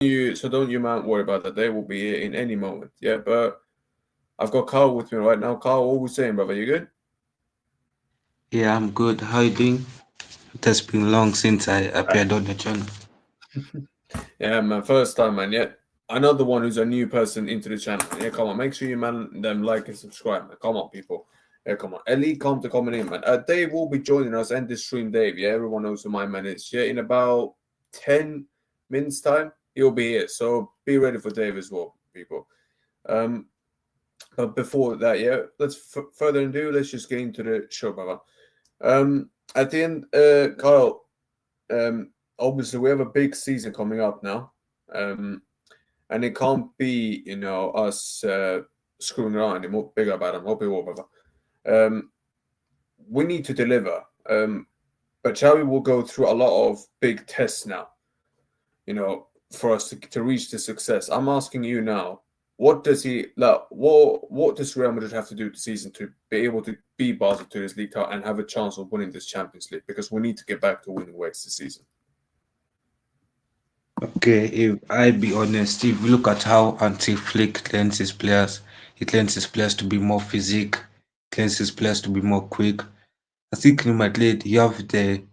don't you man worry about that. They will be here in any moment. Yeah, but I've got Carl with me right now. Carl, what we saying, brother? You good? Yeah, I'm good. How you doing? It has been long since I appeared on the channel. Yeah, man. First time, man. Yeah, another one who's a new person into the channel. Yeah, come on. Make sure you man them like and subscribe, man. Come on, people. Yeah, come on. Elite come to coming in, man. Dave will be joining us and this stream, Dave. Yeah, everyone knows who my man is. Yeah, in about 10 minutes time, he'll be here. So be ready for Dave as well, people. Um, but before that, yeah, let's further ado. Let's just get into the show, brother. At the end, Kyle. Obviously we have a big season coming up now, um, and it can't be us screwing around anymore. Big about them, hope you all, brother. Um, we need to deliver. But Xavi will go through a lot of big tests now. For us to reach the success. I'm asking you now. What does he like? What does Real Madrid have to do this season to be able to be Basel to this league title and have a chance of winning this Champions League? Because we need to get back to winning ways this season. Okay, if I be honest, if you look at how Anti Flick trains his players, he trains his players to be more physique, trains his players to be more quick. I think in Madrid you have the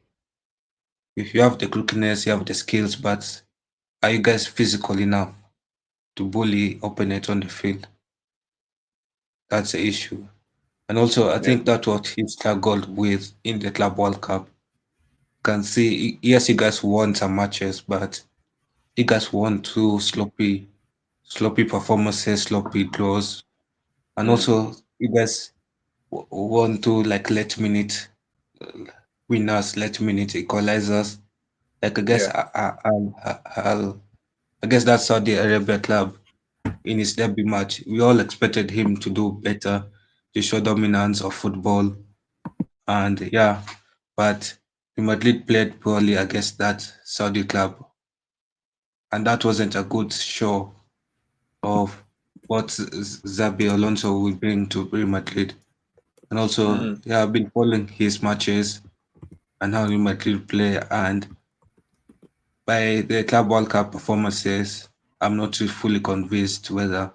quickness, you have the skills, but are you guys physical enough to bully opponents on the field? That's the issue. And also I Yeah, think that's what he struggled with in the Club World Cup. Can see yes you guys won some matches, but you guys won two sloppy performances, sloppy draws, and mm, also you guys won two like late minute uh, winners, late minute equalizers. Like I guess yeah. I guess that's Saudi Arabia club in his debut match. We all expected him to do better, to show dominance of football, and yeah, but the Madrid played poorly against that Saudi club, and that wasn't a good show of what Xabi Alonso will bring to Real Madrid. And also, Mm. yeah, I've been following his matches and how Real Madrid play. And by the Club World Cup performances, I'm not too fully convinced whether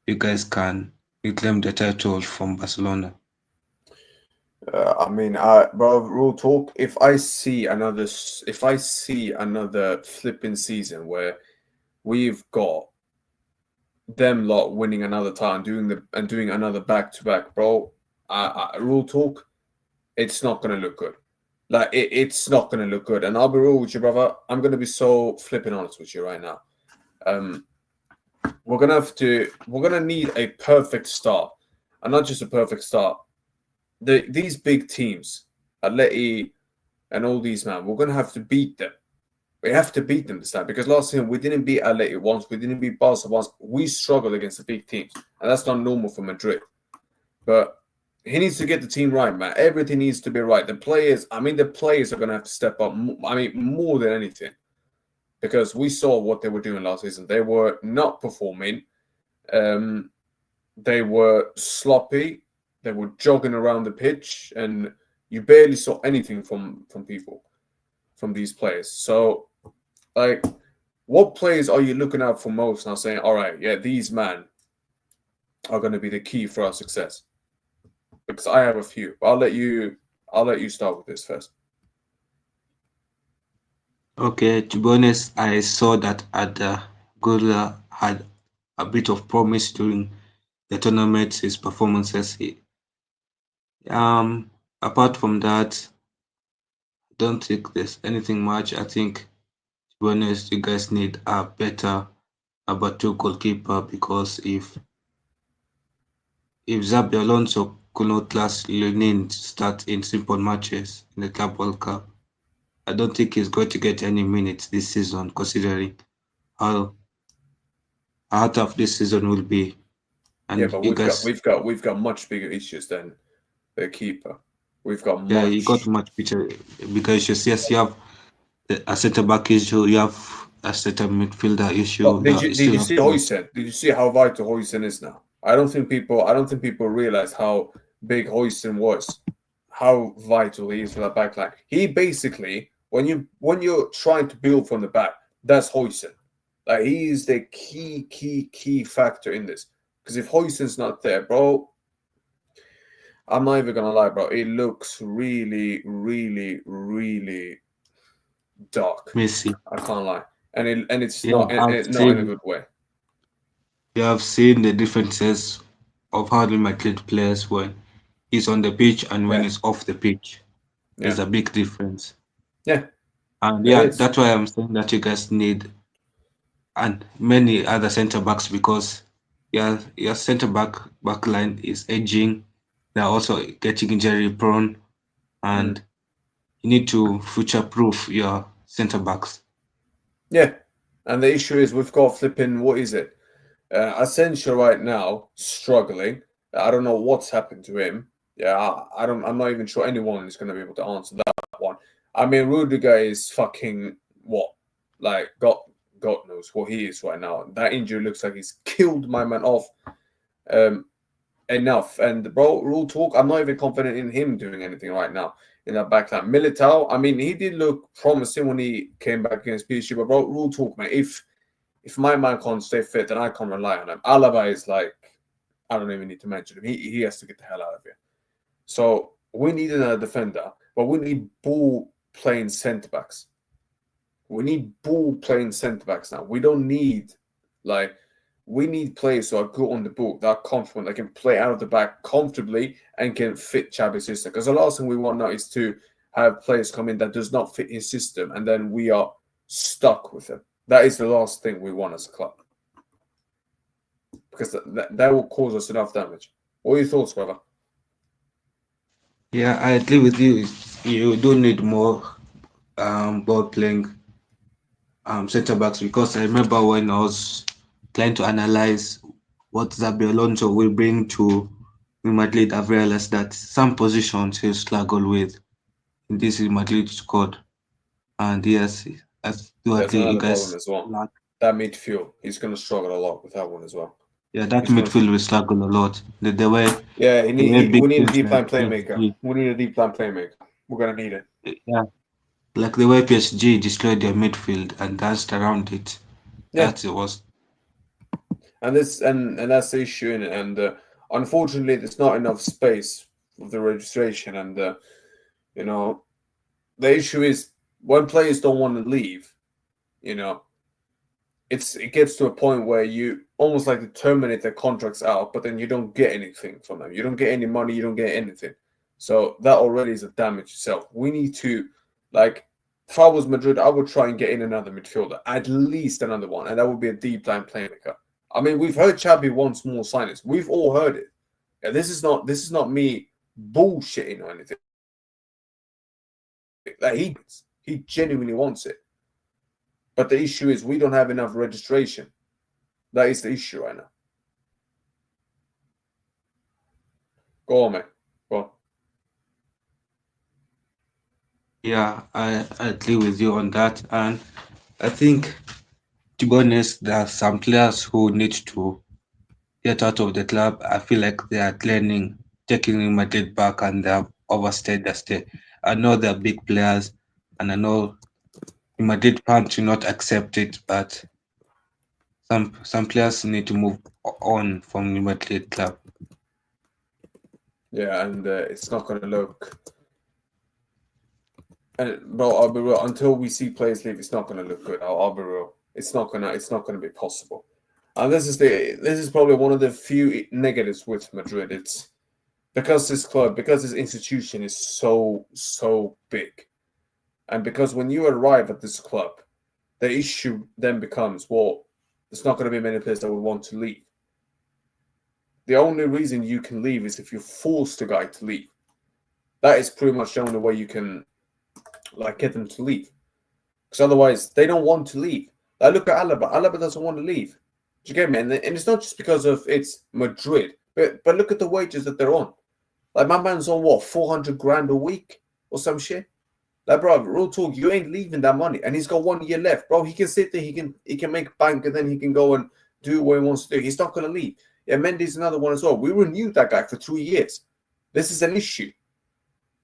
you guys can reclaim the title from Barcelona. I mean, bro, real talk. If I see another flipping season where we've got them lot winning another time, doing another back to back, bro. Real talk. It's not gonna look good. Like it's not gonna look good. And I'll be real with you, brother. I'm gonna be so flipping honest with you right now. Um, we're gonna need a perfect start, and not just a perfect start. These big teams, Atleti and all these man, we're gonna have to beat them. We have to beat them this time because last season we didn't beat Atleti once, we didn't beat Barca once. We struggled against the big teams, and that's not normal for Madrid. But he needs to get the team right, man. Everything needs to be right. The players are gonna have to step up. I mean, more than anything, because we saw what they were doing last season. They were not performing. Um, they were sloppy. They were jogging around the pitch, and you barely saw anything from people from these players. So, like, what players are you looking out for most now? Saying, all right, yeah, these men are going to be the key for our success. Because I have a few. But I'll let you start with this first. Okay, to be honest, I saw that Ada Gula had a bit of promise during the tournament, his performances. Apart from that, I don't think there's anything much. I think, to be honest, you guys need a better number two goalkeeper because if Xabi Alonso could not last Lenin start in simple matches in the Club World Cup, I don't think he's going to get any minutes this season, considering how how tough this season will be. Yeah, And but you guys, we've got much bigger issues than the keeper. We've got yeah, you got much. much better because yes, you have a centre back issue, you have a centre midfielder issue, But you did still you have see Hoysen? Did you see how vital Hoysen is now? I don't think people realize how big Hoysen was, how vital he is for that back line. He basically, when you're trying to build from the back, that's Hoysen. Like he is the key factor in this. Because if Hoyson's not there, bro, I'm not even gonna lie, bro. It looks really, really, really dark. Messi. I can't lie, and it's Yeah, not not in a good way. you have seen the differences of how Real Madrid plays when he's on the pitch and when Yeah, he's off the pitch. yeah, There's a big difference. yeah. And It yeah, is. that's why I'm saying that you guys need and many other centre backs because your back line is aging. They're also getting injury prone, Mm. and you need to future proof your centre backs. Yeah, and the issue is we've got flipping. What is it? Asensio right now struggling. I don't know what's happened to him. Yeah, I don't. I'm not even sure anyone is going to be able to answer that one. I mean, Rudiger is fucking what? Like God knows what he is right now. That injury looks like he's killed my man off. Um, enough. And bro, rule talk. I'm not even confident in him doing anything right now in that backline. Militao. I mean, he did look promising when he came back against PSG. But bro, rule talk, man. If my man can't stay fit, then I can't rely on him. Alaba is like, I don't even need to mention him. He has to get the hell out of here. So we need another defender, but we need ball playing centre backs. We need ball playing centre backs now. We don't need like we need players who are good on the ball, that are confident, that can play out of the back comfortably and can fit Xabi's system. Because the last thing we want now is to have players come in that does not fit his system, and then we are stuck with him. That is the last thing we want as a club. Because that will cause us enough damage. What are your thoughts, brother? Yeah, I agree with you. You do need more ball playing centre backs because I remember when I was trying to analyze what Zabi Alonso will bring to Real Madrid, I've realized that some positions he'll struggle with in this Real Madrid squad. And yes, I do There's agree. You another problem guys as well. lack. That midfield, he's going to struggle a lot with that one as well. Yeah, that He's going to. midfield will struggle a lot. Yeah, The way we big need a teams deep like line playmaker. PSG, We need a deep line playmaker. We're going to need it. yeah, like the way PSG destroyed their midfield and danced around it. Yeah, That it was. and that's the issue in it. And unfortunately, there's not enough space for the registration. And you know, the issue is when players don't want to leave. You know, it gets to a point where you almost like to terminate their contracts out, but then you don't get anything from them. You don't get any money. You don't get anything. So that already is a damage itself. We need to, like, if I was Madrid, I would try and get in another midfielder, at least another one, and that would be a deep line playmaker. I mean, we've heard Xabi wants more signings. We've all heard it. Yeah, this is not me bullshitting or anything. Like he genuinely wants it. But the issue is we don't have enough registration. That is the issue right now. Go on, man. Go on. Yeah, I agree with you on that. And I think, to be honest, there are some players who need to get out of the club. I feel like they are taking Real Madrid back and they have overstayed their stay. I know they're big players and I know Real Madrid fans will not accept it, but some players need to move on from Real Madrid club. Yeah, and it's not going to look. And bro, I'll be real. Until we see players leave, it's not going to look good. I'll be real. It's not gonna. It's not going to be possible. And this is probably one of the few negatives with Madrid. It's because this club, because this institution is so big, and because when you arrive at this club, the issue then becomes, well, there's not going to be many players that would want to leave. The only reason you can leave is if you force the guy to leave. That is pretty much the only way you can like get them to leave. Because otherwise, they don't want to leave. Like, look at Alaba. Alaba doesn't want to leave. Do you get me? And it's not just because of it's Madrid, but look at the wages that they're on. Like my man's on what 400 grand a week or some shit. Like, bro, real talk, you ain't leaving that money, and he's got 1 year left, bro. He can sit there, he can make bank, and then he can go and do what he wants to do. He's not gonna leave. Yeah, Mendy's another one as well. We renewed that guy for 3 years. This is an issue.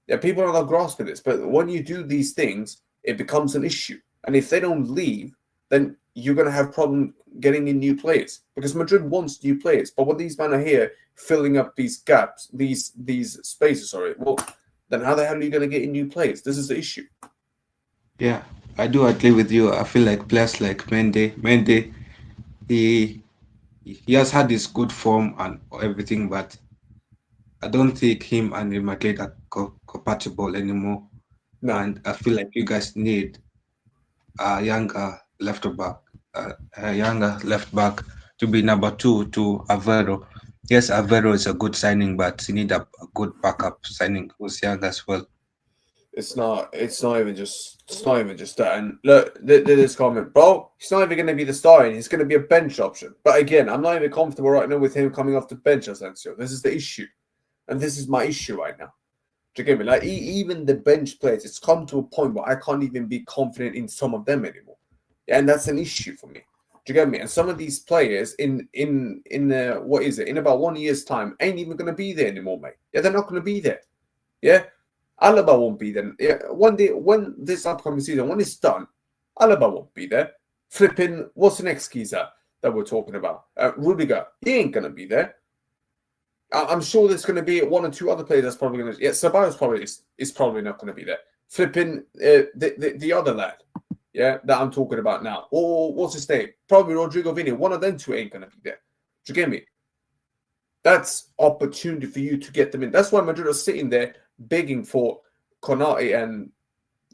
Yeah, people are not grasping this, but when you do these things, it becomes an issue. And if they don't leave, then you're going to have problem getting in new players because Madrid wants new players. But when these men are here filling up these gaps, these spaces, sorry, well, then how the hell are you going to get in new players? This is the issue. Yeah, I do agree with you. I feel like players like Mendy, he he has had his good form and everything, but I don't think him and Real Madrid are compatible anymore. No, And I feel like you guys need a younger left back to be number two to Avero. Yes, Avero is a good signing, but you need a good backup signing who's young as well. it's not. It's not even just. It's not even just that. And look, this comment, bro. He's not even going to be the starting. He's going to be a bench option. But again, I'm not even comfortable right now with him coming off the bench, Asensio. This is the issue, and this is my issue right now. Do you get me? Like even the bench players, it's come to a point where I can't even be confident in some of them anymore. Yeah, and that's an issue for me. Do you get me? And some of these players in what is it? In about 1 year's time, ain't even going to be there anymore, mate. Yeah, they're not going to be there. Yeah, Alaba won't be there. Yeah, one day when this upcoming season, when it's done, Alaba won't be there. Flipping, what's the next geezer that we're talking about? Rudiger, he ain't going to be there. I'm sure there's going to be one or two other players that's probably going to. Yeah, Ceballos probably is probably not going to be there. Flipping the other lad, yeah, that I'm talking about now. Or what's his name? Probably Rodrigo Vini. One of them two ain't going to be there. Do you get me? That's opportunity for you to get them in. That's why Madrid are sitting there begging for Konate and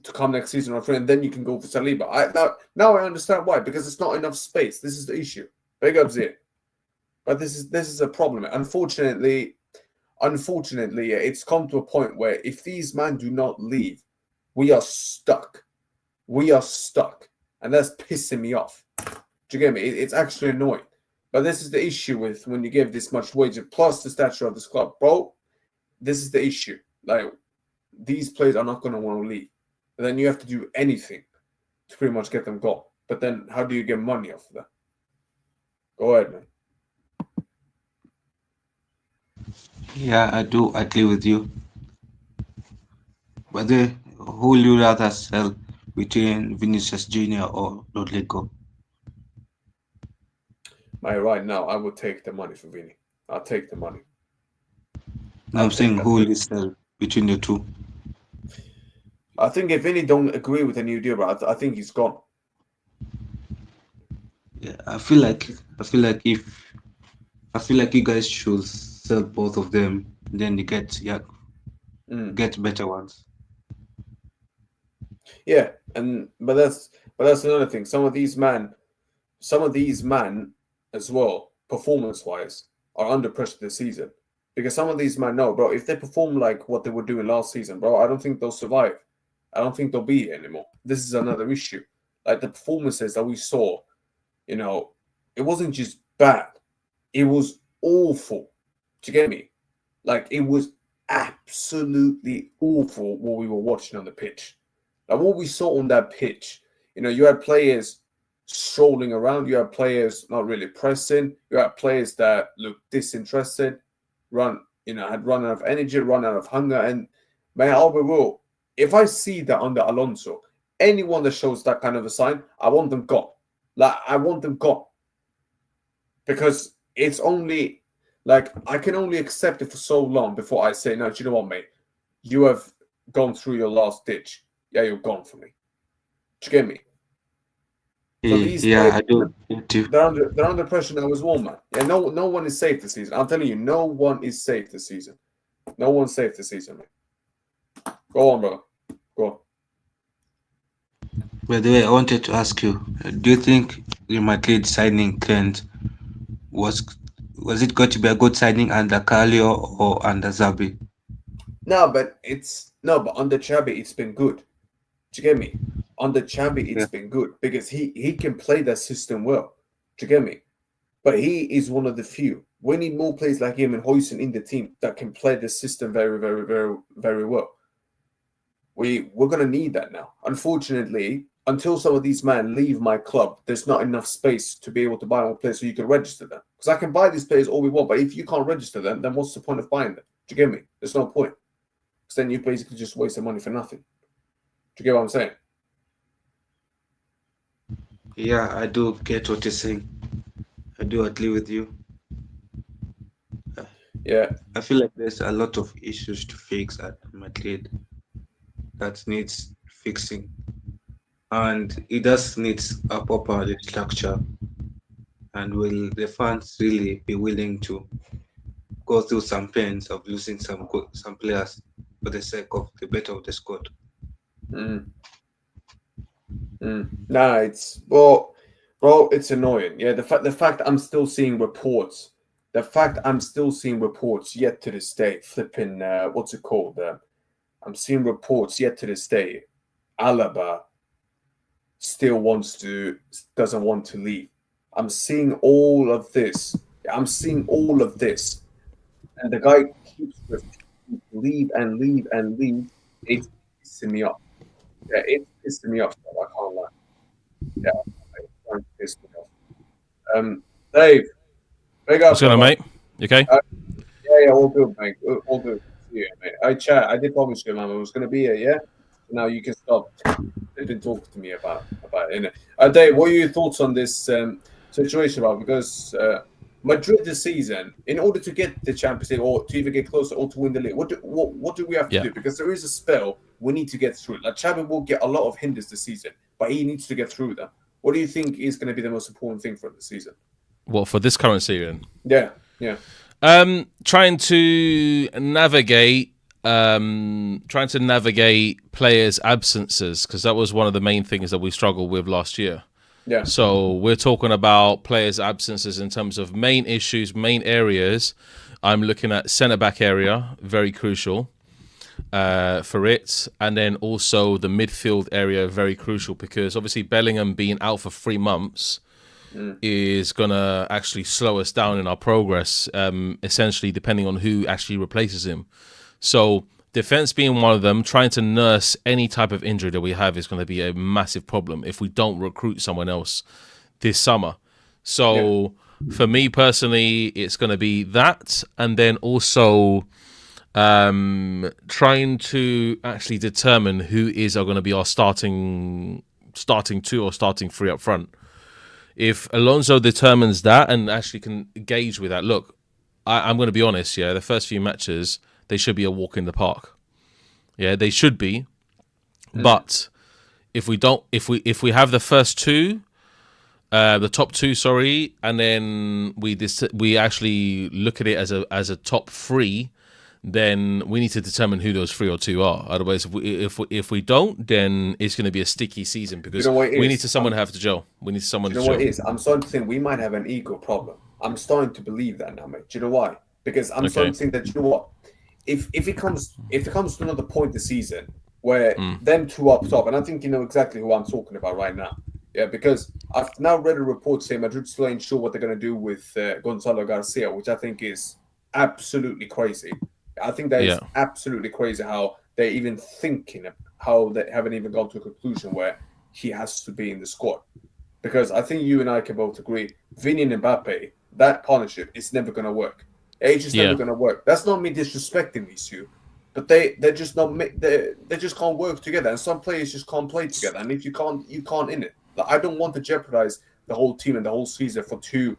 to come next season on free, and then you can go for Saliba. Now I understand why, because it's not enough space. This is the issue. Big up Zia. But this is a problem. Unfortunately, it's come to a point where if these men do not leave, we are stuck. We are stuck. And that's pissing me off. Do you get me? It's actually annoying. But this is the issue with when you give this much wage, plus the stature of this club. Bro, this is the issue. Like, these players are not going to want to leave. And then you have to do anything to pretty much get them gone. But then how do you get money off of that? Go ahead, man. Yeah, I do agree with you. But who will you rather sell between Vinicius Junior or Rodrigo? Right now, I would take the money for Vini. I'll take the money. No, I'll I'm take saying that who will money. you sell between the two? I think if Vini don't agree with the new deal, bro, I think he's gone. Yeah, I feel like you guys should sell both of them, then you get better ones. Yeah, but that's another thing. Some of these men as well, performance wise, are under pressure this season. Because some of these men know, bro, if they perform like what they were doing last season, bro, I don't think they'll survive. I don't think they'll be here anymore. This is another issue. Like the performances that we saw, it wasn't just bad. It was awful. Do you get me? Like it was absolutely awful what we were watching on the pitch. Like what we saw on that pitch, you had players strolling around, you had players not really pressing, you had players that looked disinterested, had run out of energy, run out of hunger. And man, I'll be real. If I see that under Alonso, anyone that shows that kind of a sign, I want them gone. Like I want them gone. Because it's only like I can only accept it for so long before I say, no, do you know what, mate? You have gone through your last ditch. Yeah, you're gone for me. Do you get me? So these Yeah, players, I do get you. they're under pressure now as well, man. Yeah, no one is safe this season. I'm telling you, no one is safe this season. No one's safe this season, man. Go on, bro. Go on. By the way, I wanted to ask you, do you think Real Madrid signing Trent was was it going to be a good signing under Carlio or under Zabi? No, but under Chabi, it's been good. Do you get me? Under Chabi, it's Yeah. been good because he can play that system well. Do you get me? But he is one of the few. We need more players like him and Hoyson in the team that can play the system very, very, very, very well. We're gonna need that now. Unfortunately, until some of these men leave my club, there's not enough space to be able to buy more players so you can register them. Because I can buy these players all we want, but if you can't register them, then what's the point of buying them? Do you get me? There's no point. Because then you basically just waste the money for nothing. Do you get what I'm saying? Yeah, I do get what you're saying. I do agree with you. Yeah. I feel like there's a lot of issues to fix at Madrid that needs fixing, and it does needs a proper restructure. And will the fans really be willing to go through some pains of losing some players for the sake of the better of the squad? Mm. Nah, it's well, bro, it's annoying. Yeah, the fact I'm still seeing reports, the fact I'm still seeing reports yet to this day, flipping what's it called? I'm seeing reports yet to this day. Alaba still doesn't want to leave. I'm seeing all of this. Yeah, I'm seeing all of this, and the guy keeps refusing to leave and leave and leave. It's pissing me off. Yeah, it's pissing me off. So I can't lie. Yeah, it's trying to piss me off. Dave, big What's up, going on, brother. mate? You okay? Yeah, all good, mate. All good. See you, mate. I did promise you, man, I was going to be here, yeah? So now you can stop been talking to me about it. Innit? Dave, what are your thoughts on this situation, about? Because Madrid this season, in order to get the Champions League or to even get closer or to win the league, what do we have to Yeah. do? Because there is a spell we need to get through. Like Xavi will get a lot of hinders this season, but he needs to get through them. What do you think is going to be the most important thing for the season? What, for this current season? Yeah. Trying to navigate players' absences, because that was one of the main things that we struggled with last year. Yeah. So we're talking about players' absences in terms of main issues, main areas. I'm looking at centre-back area, very crucial for it. And then also the midfield area, very crucial, because obviously Bellingham being out for 3 months is going to actually slow us down in our progress, essentially depending on who actually replaces him. So defense being one of them, trying to nurse any type of injury that we have is going to be a massive problem if we don't recruit someone else this summer. So for me personally, it's going to be that. And then also trying to actually determine who are going to be our starting 2 or starting 3 up front. If Alonso determines that and actually can gauge with that, look, I'm going to be honest, yeah, the first few matches, they should be a walk in the park. Yeah, they should be. But if we we have the first 2, the top 2, sorry, and then we actually look at it as a top 3, then we need to determine who those 3 or 2 are. Otherwise, if we don't, then it's going to be a sticky season, because we need someone to have to gel. We need someone to gel. You know what it is? I'm starting to think we might have an ego problem. I'm starting to believe that now, mate. Do you know why? Because I'm starting to think that, you know what? If it comes to another point this season where them 2 up top, and I think you know exactly who I'm talking about right now. Yeah, because I've now read a report saying Madrid still ain't sure what they're going to do with Gonzalo Garcia, which I think is absolutely crazy. I think that is absolutely crazy how they're even thinking of how they haven't even gone to a conclusion where he has to be in the squad. Because I think you and I can both agree, Vini and Mbappe, that partnership is never going to work. It's just never going to work. That's not me disrespecting these 2, but they're just not they just can't work together. And some players just can't play together. And if you can't in it. Like, I don't want to jeopardize the whole team and the whole season for 2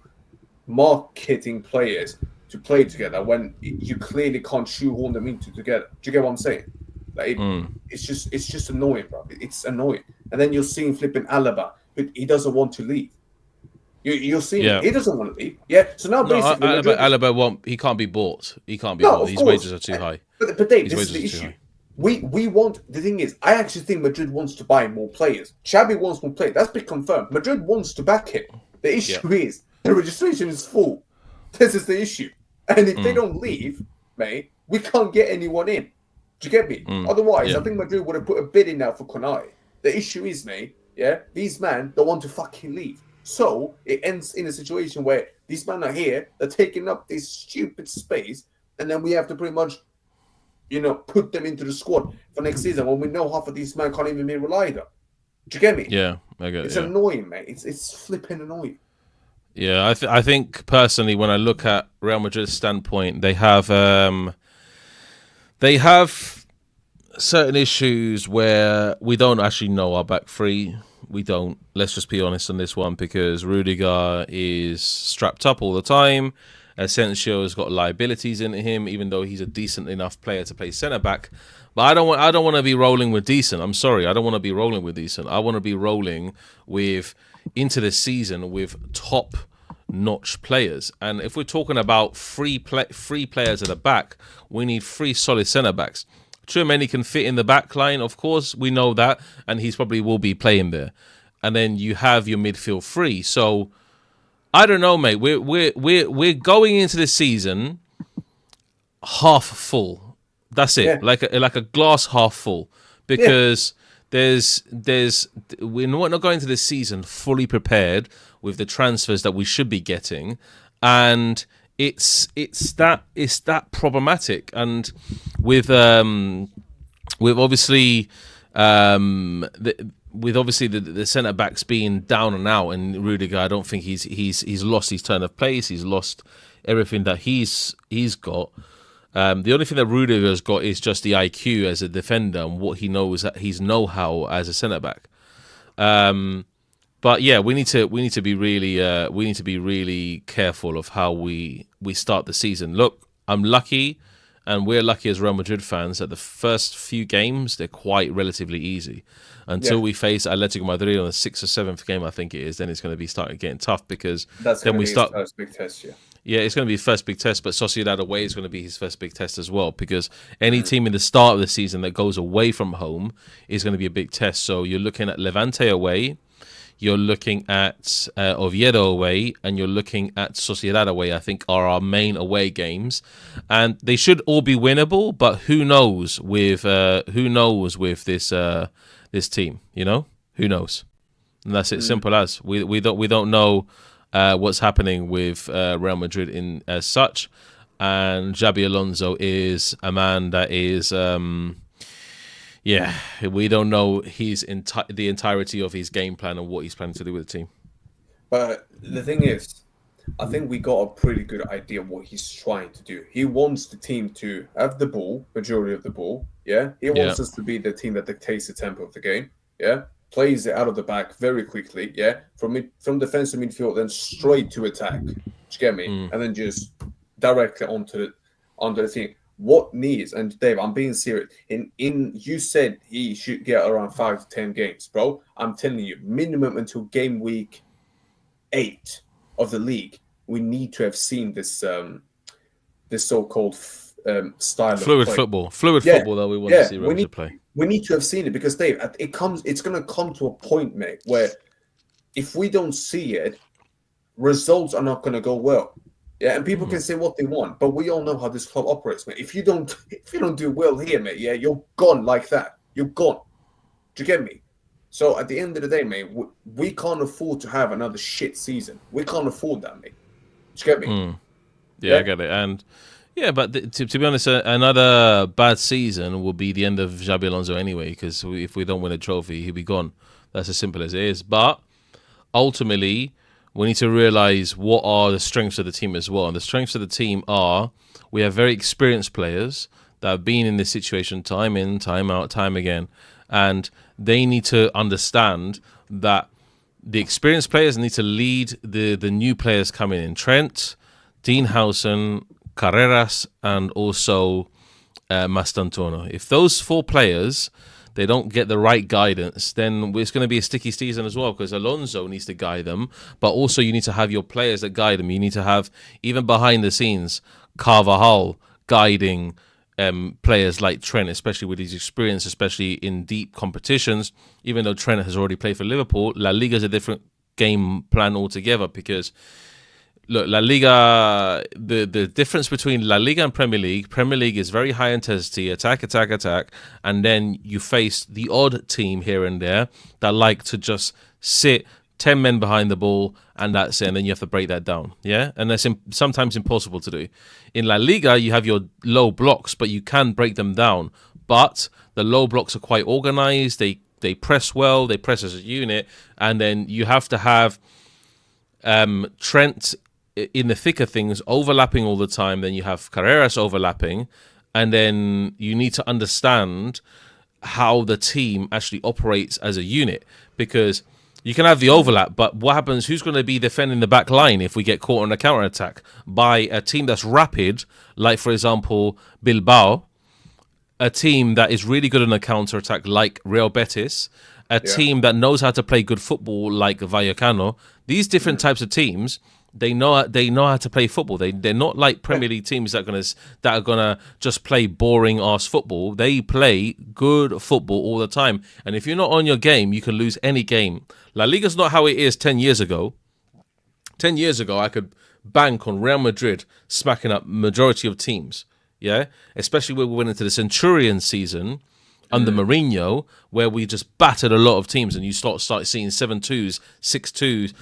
marketing players to play together when you clearly can't shoehorn them into together. Do you get what I'm saying? Like it's just annoying, bro. It's annoying. And then you're seeing flipping Alaba, but he doesn't want to leave. You're seeing he doesn't want to leave. Yeah. So now basically, Alaba won't. He can't be bought. He can't be bought. His wages are too high. But Dave, this is the issue. We want, the thing is, I actually think Madrid wants to buy more players. Xavi wants more players. That's been confirmed. Madrid wants to back him. The issue is the registration is full. This is the issue. And if they don't leave, mate, we can't get anyone in. Do you get me? Otherwise, I think Madrid would have put a bid in now for Konai. The issue is, mate, these men don't want to fucking leave. So it ends in a situation where these men are here, they're taking up this stupid space, and then we have to pretty much, put them into the squad for next season when we know half of these men can't even be relied on. Do you get me? Yeah, I get it. It's annoying, mate. It's flipping annoying. Yeah, I think personally, when I look at Real Madrid's standpoint, they have certain issues where we don't actually know our back 3. We don't. Let's just be honest on this one, because Rudiger is strapped up all the time. Asensio has got liabilities in him, even though he's a decent enough player to play centre back. But I don't want to be rolling with decent. I'm sorry, I don't want to be rolling with decent. I want to be rolling with into the season with top-notch players. And if we're talking about three players at the back, we need 3 solid centre backs. Tchouaméni can fit in the back line, of course, we know that, and he's probably will be playing there. And then you have your midfield 3. So I don't know, mate. We're going into the season half full. That's it. Yeah. Like a glass half full, because we're not going to this season fully prepared with the transfers that we should be getting, and it's that problematic. And with obviously the centre backs being down and out, and Rudiger, I don't think he's lost his turn of pace. He's lost everything that he's got. The only thing that Rudiger's got is just the IQ as a defender and what he knows, his know-how as a centre back. But yeah, we need to be really careful of how we start the season. Look, I'm lucky, and we're lucky as Real Madrid fans, that the first few games they're quite relatively easy. Until we face Atletico Madrid on the 6th or 7th game, I think it is, then it's going to be starting getting tough, because then we start. His first big test, Yeah, it's going to be his first big test, but Sociedad away is going to be his first big test as well, because any team in the start of the season that goes away from home is going to be a big test. So you're looking at Levante away, you're looking at Oviedo away, and you're looking at Sociedad away, I think, are our main away games. And they should all be winnable, but who knows with this team, you know? Who knows? And that's it, simple as. We don't know what's happening with Real Madrid in as such, and Xabi Alonso is a man that is we don't know the entirety of his game plan and what he's planning to do with the team. But the thing is, I think we got a pretty good idea of what he's trying to do. He wants the team to have the ball, majority of the ball. Yeah, he wants us to be the team that dictates the tempo of the game. Yeah. Plays it out of the back very quickly, from defense to midfield, then straight to attack. Do you get me? And then just directly onto the team. What needs, and Dave, I'm being serious. In you said he should get around 5 to 10 games, bro. I'm telling you, minimum until game week 8 of the league, we need to have seen this this so-called style fluid of play. Fluid football that we want to see Real Madrid play. We need to have seen it, because Dave, it's going to come to a point, mate, where if we don't see it, results are not going to go well. Yeah, and people can say what they want, but we all know how this club operates, mate. If you don't do well here, mate, you're gone like that. You're gone. Do you get me? So at the end of the day, mate, we can't afford to have another shit season. We can't afford that, mate. Do you get me? Yeah, I get it. And yeah, but to be honest, another bad season will be the end of Xabi Alonso anyway, because if we don't win a trophy, he'll be gone. That's as simple as it is. But ultimately, we need to realise what are the strengths of the team as well. And the strengths of the team are, we have very experienced players that have been in this situation time in, time out, time again. And they need to understand that the experienced players need to lead the new players coming in. Trent, Dean Howson, Carreras, and also Mastantuono. If those 4 players, they don't get the right guidance, then it's going to be a sticky season as well, because Alonso needs to guide them, but also you need to have your players that guide them. You need to have, even behind the scenes, Carvajal guiding players like Trent, especially with his experience, especially in deep competitions. Even though Trent has already played for Liverpool, La Liga is a different game plan altogether, because look, La Liga, the difference between La Liga and Premier League is very high intensity, attack, and then you face the odd team here and there that like to just sit 10 men behind the ball, and that's it, and then you have to break that down, yeah? And that's sometimes impossible to do. In La Liga, you have your low blocks, but you can break them down. But the low blocks are quite organized, they press well, they press as a unit, and then you have to have Trent in the thick of things, overlapping all the time. Then you have Carreras overlapping, and then you need to understand how the team actually operates as a unit, because You can have the overlap, but what happens? Who's going to be defending the back line if we get caught on a counter attack by a team that's rapid, like for example Bilbao, a team that is really good on a counter attack, like Real Betis, a team that knows how to play good football, like Vallecano. These different types of teams, they know how to play football. They're not like Premier League teams that are gonna just play boring ass football. They play good football all the time. And if you're not on your game, you can lose any game. La Liga's not how it is 10 years ago. 10 years ago, I could bank on Real Madrid smacking up majority of teams. Yeah, especially when we went into the Centurion season under Mourinho, where we just battered a lot of teams, and you start seeing 7-2s, 6-2s,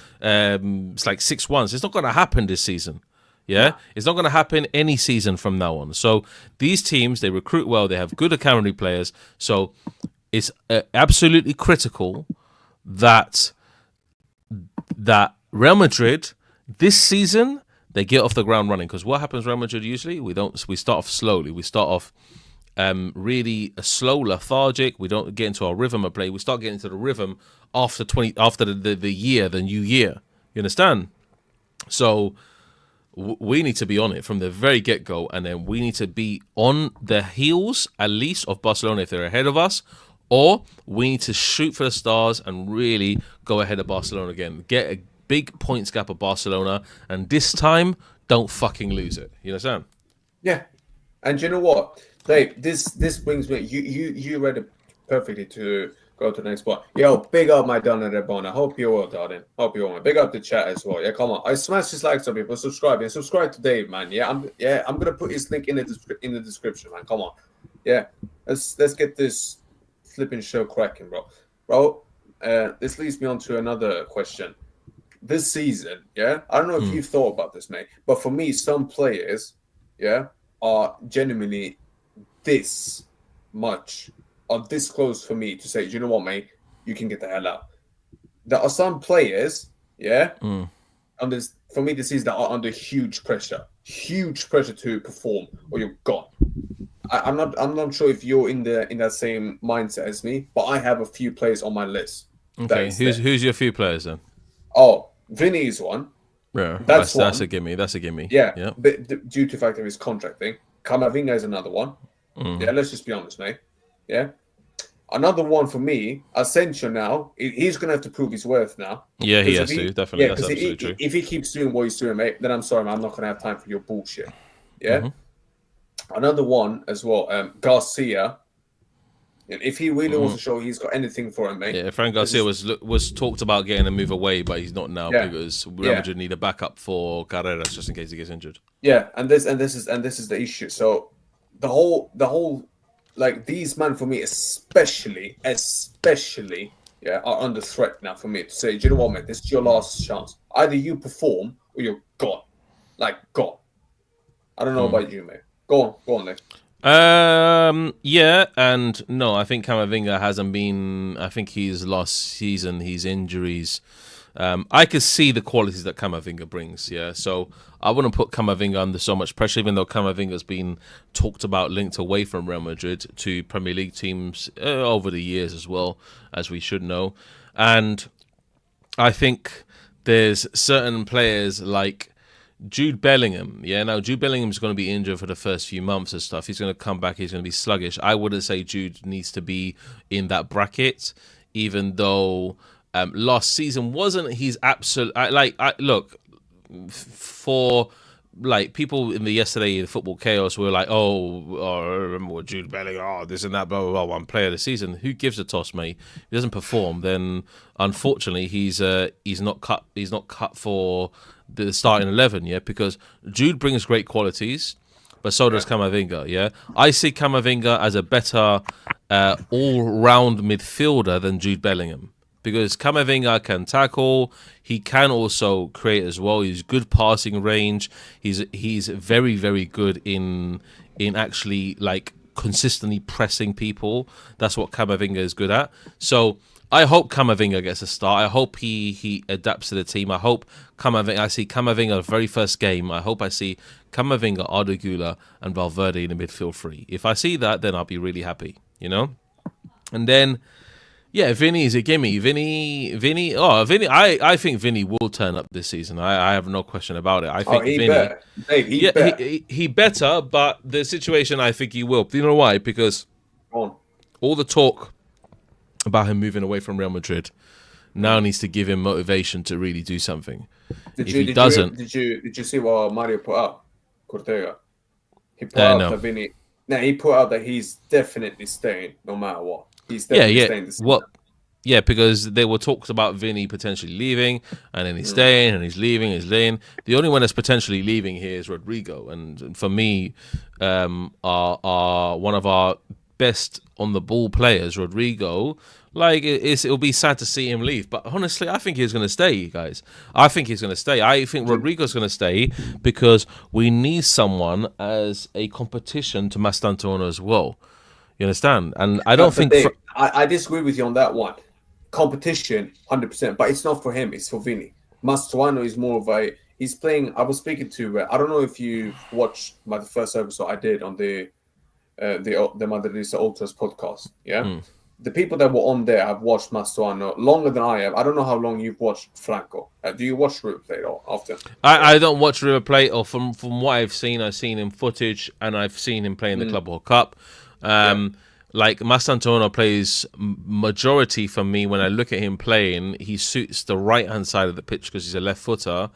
it's like 6-1s. It's not going to happen this season. Yeah, it's not going to happen any season from now on. So these teams, they recruit well, they have good academy players. So it's absolutely critical that Real Madrid this season, they get off the ground running, because what happens Real Madrid usually? We start off slowly. We start off really slow, lethargic. We don't get into our rhythm of play. We start getting into the rhythm after the year, the new year. You understand? So we need to be on it from the very get-go, and then we need to be on the heels at least of Barcelona if they're ahead of us, or we need to shoot for the stars and really go ahead of Barcelona again. Get a big points gap of Barcelona, and this time, don't fucking lose it. You understand? Yeah. And you know what, Dave? This brings me. You read it perfectly to go to the next part. Yo, big up my Donna Rebona. Hope you're well, darling. Hope you're well. Big up the chat as well. Yeah, come on. I smash this like some people. Subscribe. Yeah, subscribe to Dave, man. Yeah, I'm gonna put his link in the description, man. Come on. Yeah, let's get this flipping show cracking, bro. This leads me on to another question. This season, yeah, I don't know if you've thought about this, mate, but for me, some players, yeah, are genuinely this much, are this close for me to say, do you know what, mate, you can get the hell out. There are some players, yeah, and this for me, this is that are under huge pressure to perform, or you're gone. I'm not sure if you're in that same mindset as me, but I have a few players on my list. Okay, who's your few players then? Oh, Vinny is one. Yeah, that's a gimme. Yeah, but due to the fact of his contract thing, Camavinga is another one. Yeah, let's just be honest, mate. Yeah, another one for me, Asensio. Now he's gonna have to prove his worth now. Yeah, he has to definitely. Yeah, that's absolutely true. If he keeps doing what he's doing, mate, then I'm sorry, man, I'm not gonna have time for your bullshit. Yeah. Another one as well, Garcia. And if he really wants to show he's got anything for him, mate. Yeah, Frank Garcia was talked about getting a move away, but he's not now because Real Madrid need a backup for Carreras just in case he gets injured. Yeah, and this is the issue. So the whole like these men for me especially are under threat now for me to say, do you know what, mate, this is your last chance. Either you perform or you're gone. Like gone. I don't know about you, mate. Go on, Nick. Yeah and no. I think Camavinga hasn't been. I think his last season, his injuries. I could see the qualities that Camavinga brings. Yeah, so I wouldn't put Camavinga under so much pressure, even though Camavinga's been talked about linked away from Real Madrid to Premier League teams over the years as well, as we should know. And I think there's certain players like Jude Bellingham. Yeah, now Jude Bellingham's going to be injured for the first few months and stuff. He's going to come back. He's going to be sluggish. I wouldn't say Jude needs to be in that bracket, even though last season wasn't his absolute. Look, for like people in the football chaos were like, I remember what Jude Bellingham, this and that, blah blah blah. One player of the season. Who gives a toss, mate? If he doesn't perform, then unfortunately he's not cut. He's not cut for the starting 11, yeah, because Jude brings great qualities, but so does Camavinga, yeah. I see Camavinga as a better all-round midfielder than Jude Bellingham, because Camavinga can tackle, he can also create as well. He's good passing range. He's very, very good in actually like consistently pressing people. That's what Camavinga is good at. So I hope Camavinga gets a start. I hope he adapts to the team. I hope I see Camavinga the very first game. I hope I see Camavinga, Arda Güler, and Valverde in the midfield three. If I see that, then I'll be really happy, you know? And then Yeah, Vinny is a gimme. Vinny. I think Vinny will turn up this season. I have no question about it. I think he Vinny. better. Dave, he Yeah, better. he better. But the situation, I think he will. Do you know why? Because Go on. all the talk about him moving away from Real Madrid now needs to give him motivation to really do something. Did you see what Mario put up? Cortega. He put out no. that Vinny. No, he put out that he's definitely staying no matter what. He's definitely staying this season. Yeah, because there were talks about Vinny potentially leaving, and then he's staying, and he's leaving, he's leaving. The only one that's potentially leaving here is Rodrigo, and for me, are one of our best on the ball players, Rodrigo. Like it'll be sad to see him leave, but honestly, I think he's going to stay, guys. I think he's going to stay. I think Rodrigo's going to stay because we need someone as a competition to Mastantuono as well. You understand? And I don't think I disagree with you on that one. Competition, 100%, but it's not for him. It's for Vinny. Mastuano is more of a. He's playing. I was speaking to. I don't know if you watched the first episode I did on the Madridista Ultras podcast. Yeah. The people that were on there have watched Mastuano longer than I have. I don't know how long you've watched Franco. Do you watch River Plate often? I don't watch River Plate, or from what I've seen him footage, and I've seen him play in the Club World Cup. Like Mastantuono plays majority for me. When I look at him playing, he suits the right-hand side of the pitch because he's a left footer.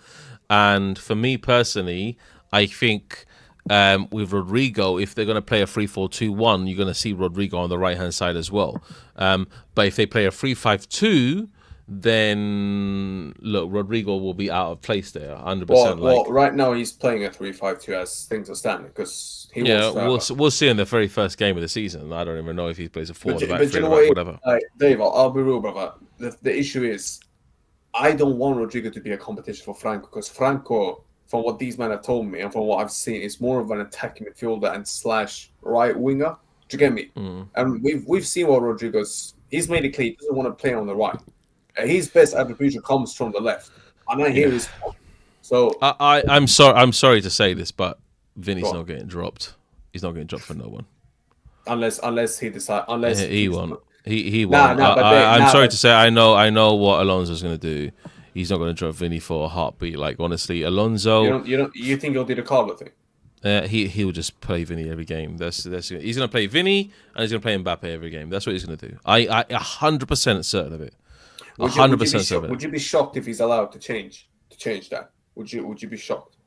And for me personally, I think with Rodrigo, if they're going to play a 3-4-2-1, you're going to see Rodrigo on the right-hand side as well. But if they play a 3-5-2, then look, Rodrigo will be out of place there, 100%. Well, right now he's playing a 3-5-2 as things are standing because we'll see in the very first game of the season. I don't even know if he plays a 4 whatever. Dave, I'll be real, brother. The issue is, I don't want Rodrigo to be a competition for Franco because Franco, from what these men have told me and from what I've seen, is more of an attacking midfielder and slash right winger. Do you get me? And we've seen what Rodrigo's. He's made it clear he doesn't want to play on the right. His best attribution comes from the left, and I hear his. So I'm sorry to say this, but Vinny's not getting dropped. He's not getting dropped for no one. Unless he decides. Unless he won't. He won't. I'm sorry to say. I know what Alonso's going to do. He's not going to drop Vinny for a heartbeat. Like honestly, Alonso. You think he'll do the Carlo thing? He'll just play Vinny every game. He's going to play Vinny and he's going to play Mbappe every game. That's what he's going to do. I 100% certain of it. 100% certain. Would you be shocked if he's allowed to change that? Would you be shocked?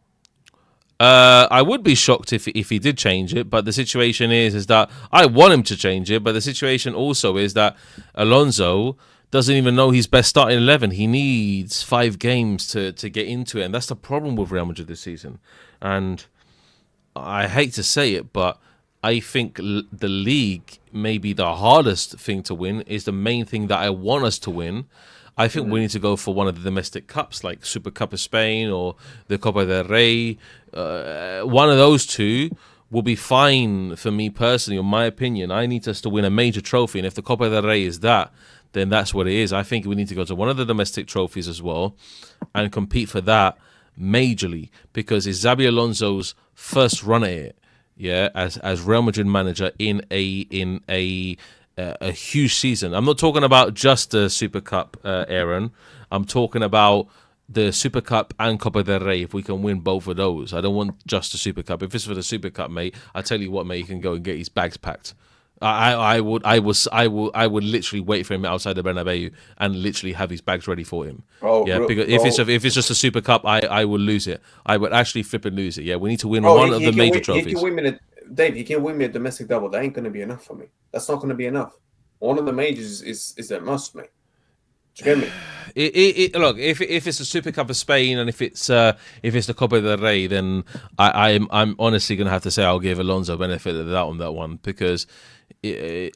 I would be shocked if he did change it, but the situation is that I want him to change it, but the situation also is that Alonso doesn't even know his best starting 11. He needs 5 games to get into it, and that's the problem with Real Madrid this season. And I hate to say it, but I think the league may be the hardest thing to win, is the main thing that I want us to win. I think we need to go for one of the domestic cups, like Super Cup of Spain or the Copa del Rey. One of those two will be fine for me personally, in my opinion. I need us to win a major trophy, and if the Copa del Rey is that, then that's what it is. I think we need to go to one of the domestic trophies as well and compete for that majorly, because it's Xabi Alonso's first run at it. Yeah, as Real Madrid manager in a huge season. I'm not talking about just the Super Cup, Aaron. I'm talking about the Super Cup and Copa del Rey. If we can win both of those, I don't want just the Super Cup. If it's for the Super Cup, mate, I tell you what, mate, you can go and get his bags packed. I would literally wait for him outside the Bernabeu and literally have his bags ready for him. Because if it's just a Super Cup, I will lose it. I would actually flip and lose it. Yeah, we need to win one of the major trophies. He can win me a domestic double. That ain't going to be enough for me. That's not going to be enough. One of the majors is a must, mate. Do you get me? Look, if it's the Super Cup of Spain and if it's the Copa del Rey, then I'm honestly going to have to say I'll give Alonso benefit of the doubt on that one, because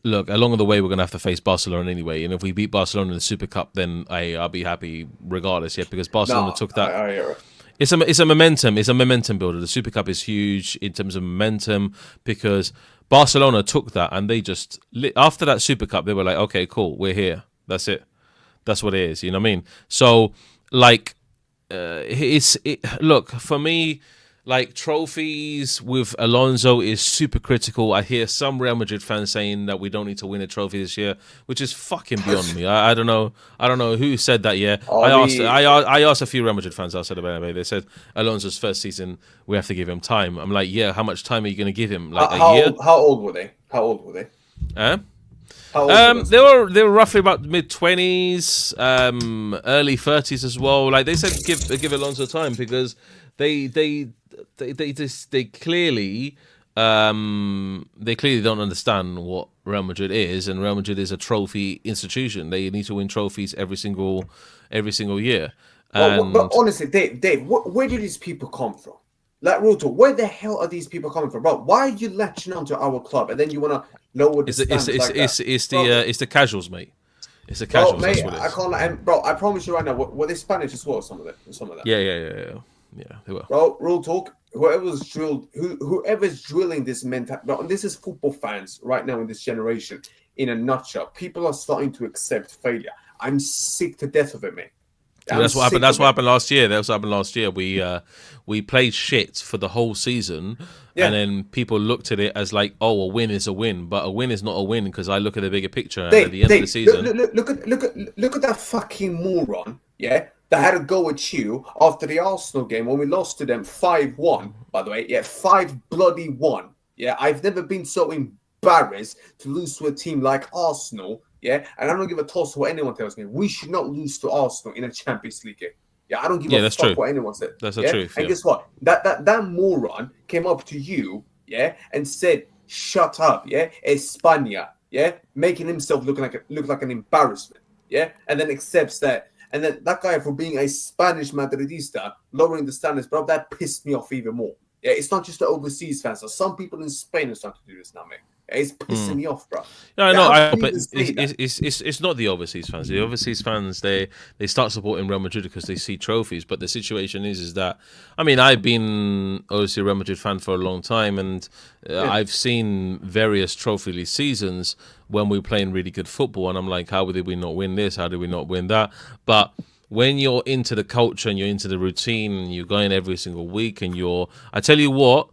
look, along the way we're going to have to face Barcelona anyway, and if we beat Barcelona in the Super Cup, then I'll be happy regardless. Yeah, because Barcelona took that. It's a momentum. It's a momentum builder. The Super Cup is huge in terms of momentum, because Barcelona took that and they just after that Super Cup they were like, okay, cool, we're here. That's it. That's what it is. You know what I mean? So like, look, for me, like trophies with Alonso is super critical. I hear some Real Madrid fans saying that we don't need to win a trophy this year, which is fucking beyond me. I don't know. I don't know who said that. Yeah, I asked a few Real Madrid fans outside of Bernabeu. They said Alonso's first season, we have to give him time. I'm like, yeah, how much time are you going to give him? Like a year? How old were they? How old were they? Huh? How old they were roughly about mid-20s, early 30s as well. Like they said, give Alonso time because they clearly don't understand what Real Madrid is, and Real Madrid is a trophy institution. They need to win trophies every single year. But honestly, Dave, where do these people come from? Like, real talk, where the hell are these people coming from, bro? Why are you latching onto our club and then you want to lower the standards it's the casuals, mate. It's the casuals. Mate, that's what it is. I can't. And bro, I promise you right now, were they Spanish as well? Some of them. Yeah. They were. Bro, real talk. Whoever's drilling this mentality, bro, and this is football fans right now in this generation. In a nutshell, people are starting to accept failure. I'm sick to death of it, mate. That's what happened. That's what happened last year. That's what happened last year. We played shit for the whole season, and then people looked at it as like, oh, a win is a win, but a win is not a win because I look at the bigger picture. And at the end of the season, look at that fucking moron, yeah, that had a go at you after the Arsenal game when we lost to them 5-1. By the way, 5-1. Yeah, I've never been so embarrassed to lose to a team like Arsenal. Yeah, and I don't give a toss what anyone tells me. We should not lose to Arsenal in a Champions League game. Yeah, I don't give a fuck what anyone said. That's the truth. And guess what? That moron came up to you, yeah, and said, "Shut up, yeah, España, yeah," making himself look like an embarrassment, yeah, and then accepts that. And then that guy, for being a Spanish Madridista, lowering the standards, bro, that pissed me off even more. Yeah, it's not just the overseas fans. So some people in Spain are starting to do this now, mate. It's pissing me off, bro. Yeah, I know. But it's not the overseas fans. The overseas fans, they start supporting Real Madrid because they see trophies. But the situation is that, I mean, I've been obviously a Real Madrid fan for a long time, and I've seen various trophy seasons when we're playing really good football, and I'm like, how did we not win this? How did we not win that? But when you're into the culture and you're into the routine and you're going every single week and I tell you what,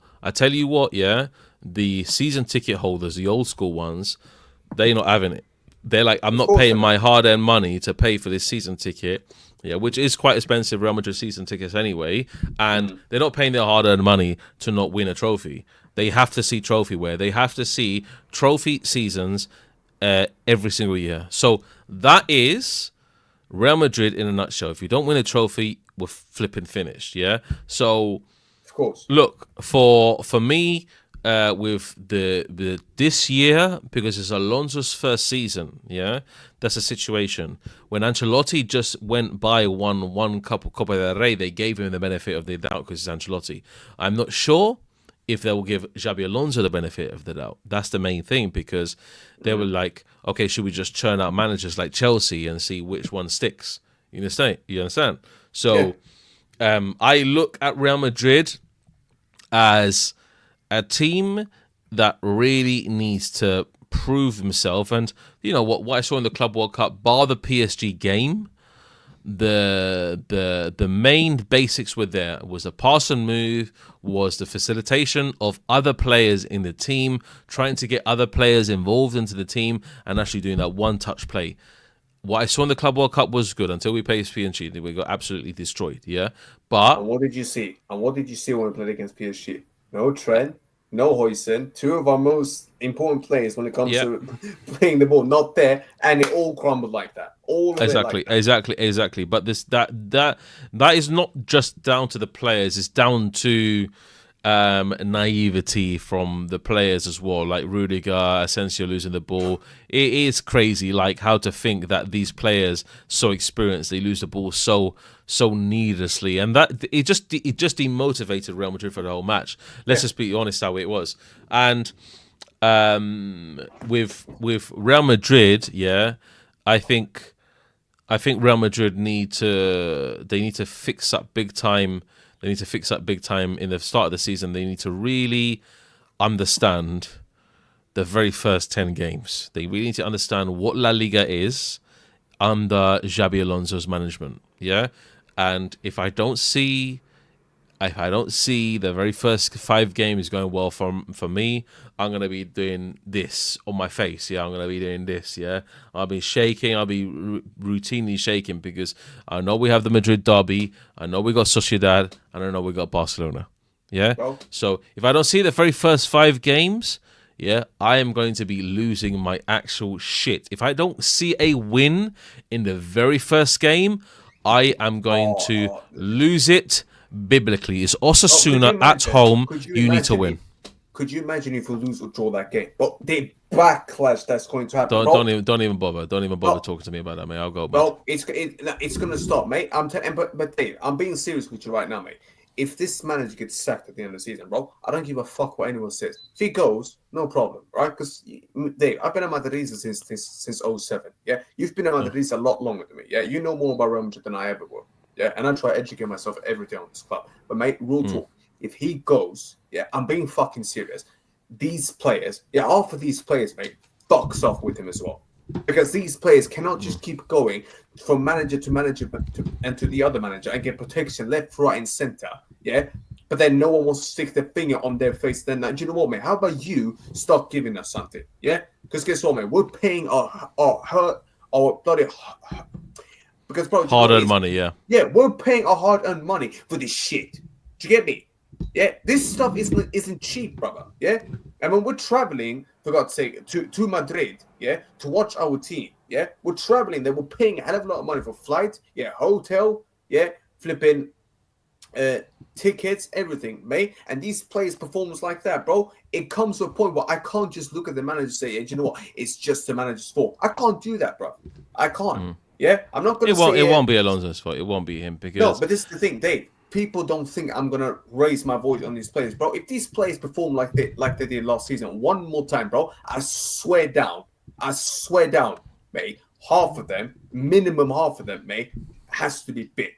yeah, the season ticket holders, the old school ones, they're not having it. They're like, I'm not paying my hard-earned money to pay for this season ticket, yeah, which is quite expensive, Real Madrid season tickets anyway, and they're not paying their hard-earned money to not win a trophy. They have to see trophy wear. They have to see trophy seasons every single year. So that is Real Madrid in a nutshell. If you don't win a trophy, we're flipping finished, yeah? So, of course, look, for me, with the this year, because it's Alonso's first season, yeah, that's a situation. When Ancelotti just went by one Copa del Rey, they gave him the benefit of the doubt because it's Ancelotti. I'm not sure if they will give Xabi Alonso the benefit of the doubt. That's the main thing, because they were like, okay, should we just churn out managers like Chelsea and see which one sticks? You understand? So I look at Real Madrid as a team that really needs to prove himself. And you know what I saw in the Club World Cup, bar the PSG game, the main basics were there. Was a pass and move, was the facilitation of other players in the team, trying to get other players involved into the team, and actually doing that one-touch play. What I saw in the Club World Cup was good until we played PSG. We got absolutely destroyed, yeah? But and what did you see? And what did you see when we played against PSG? No Trent, no Hoyson, two of our most important players when it comes to playing the ball, not there, and it all crumbled like that. Exactly. But that is not just down to the players; it's down to naivety from the players as well, like Rudiger, Asensio losing the ball. It is crazy, like how to think that these players so experienced, they lose the ball so needlessly, and that it just demotivated Real Madrid for the whole match. Let's just be honest how it was. And with Real Madrid, I think Real Madrid need to fix up big time. They need to fix up big time in the start of the season. They need to really understand the very first 10 games. They really need to understand what La Liga is under Xabi Alonso's management. Yeah. And if I don't see if I don't see the very first 5 games going well for me, I'm gonna be doing this on my face. Yeah, I'm gonna be doing this. Yeah, I'll be shaking. I'll be routinely shaking because I know we have the Madrid derby. I know we got Sociedad, and I know we got Barcelona. Yeah. Bro. So if I don't see the very first 5 games, yeah, I am going to be losing my actual shit. If I don't see a win in the very first game, I am going to lose it biblically. It's Osasuna at home. You need to win. Could you imagine if we lose or draw that game? But the backlash that's going to happen. Don't even bother. Don't even bother talking to me about that, mate. I'll go. Well, it's going to stop, mate. I'm telling, but Dave, I'm being serious with you right now, mate. If this manager gets sacked at the end of the season, bro, I don't give a fuck what anyone says. If he goes, no problem, right? Because Dave, I've been a Madridista since 07. Yeah, you've been a Madridista a lot longer than me. Yeah, you know more about Real Madrid than I ever will. Yeah, and I try to educate myself every day on this club. But mate, real talk. If he goes, yeah, I'm being fucking serious. These players, half of these players, mate, fucks off with him as well. Because these players cannot just keep going from manager to manager and to the other manager and get protection left, right, and center. Yeah. But then no one wants to stick their finger on their face. Then, do you know what, man? How about you start giving us something? Yeah. Because guess what, man? We're paying our bloody. Because bro, hard-earned money, yeah. Yeah, we're paying our hard-earned money for this shit. Do you get me? Yeah, this stuff isn't cheap, brother. Yeah, and when we're traveling, for God's sake, to Madrid, yeah, to watch our team, yeah, we're traveling. They were paying a hell of a lot of money for flight, yeah, hotel, yeah, flipping, tickets, everything, mate. And these players' performance like that, bro, it comes to a point where I can't just look at the manager and say, hey, you know what? It's just the manager's fault. I can't do that, bro. I can't. Yeah, I'm not going to say it won't be Alonso's fault. It won't be him because no, but this is the thing, Dave. People don't think I'm gonna raise my voice on these players, bro. If these players perform like they did last season, one more time, bro, I swear down, mate. Minimum half of them, mate, has to be bit.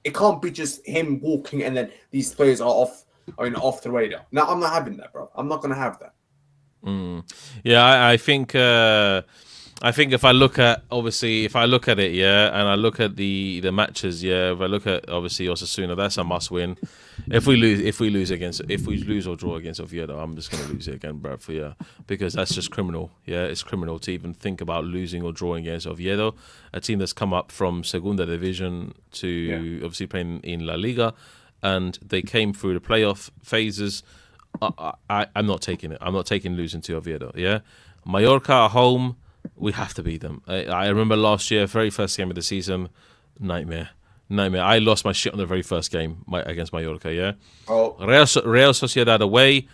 It can't be just him walking and then these players are off the radar. No, I'm not having that, bro. I'm not gonna have that. Yeah, I think if I look at it, yeah, and I look at the matches, yeah, if I look at obviously Osasuna, that's a must win. If we lose or draw against Oviedo, I'm just gonna lose it again, bro. Because that's just criminal. Yeah, it's criminal to even think about losing or drawing against Oviedo, a team that's come up from Segunda Division to obviously playing in La Liga, and they came through the playoff phases. I'm not taking it. I'm not taking losing to Oviedo. Yeah, Mallorca at home. We have to beat them. I remember last year, very first game of the season, nightmare. I lost my shit on the very first game against Mallorca, yeah? Real Sociedad away,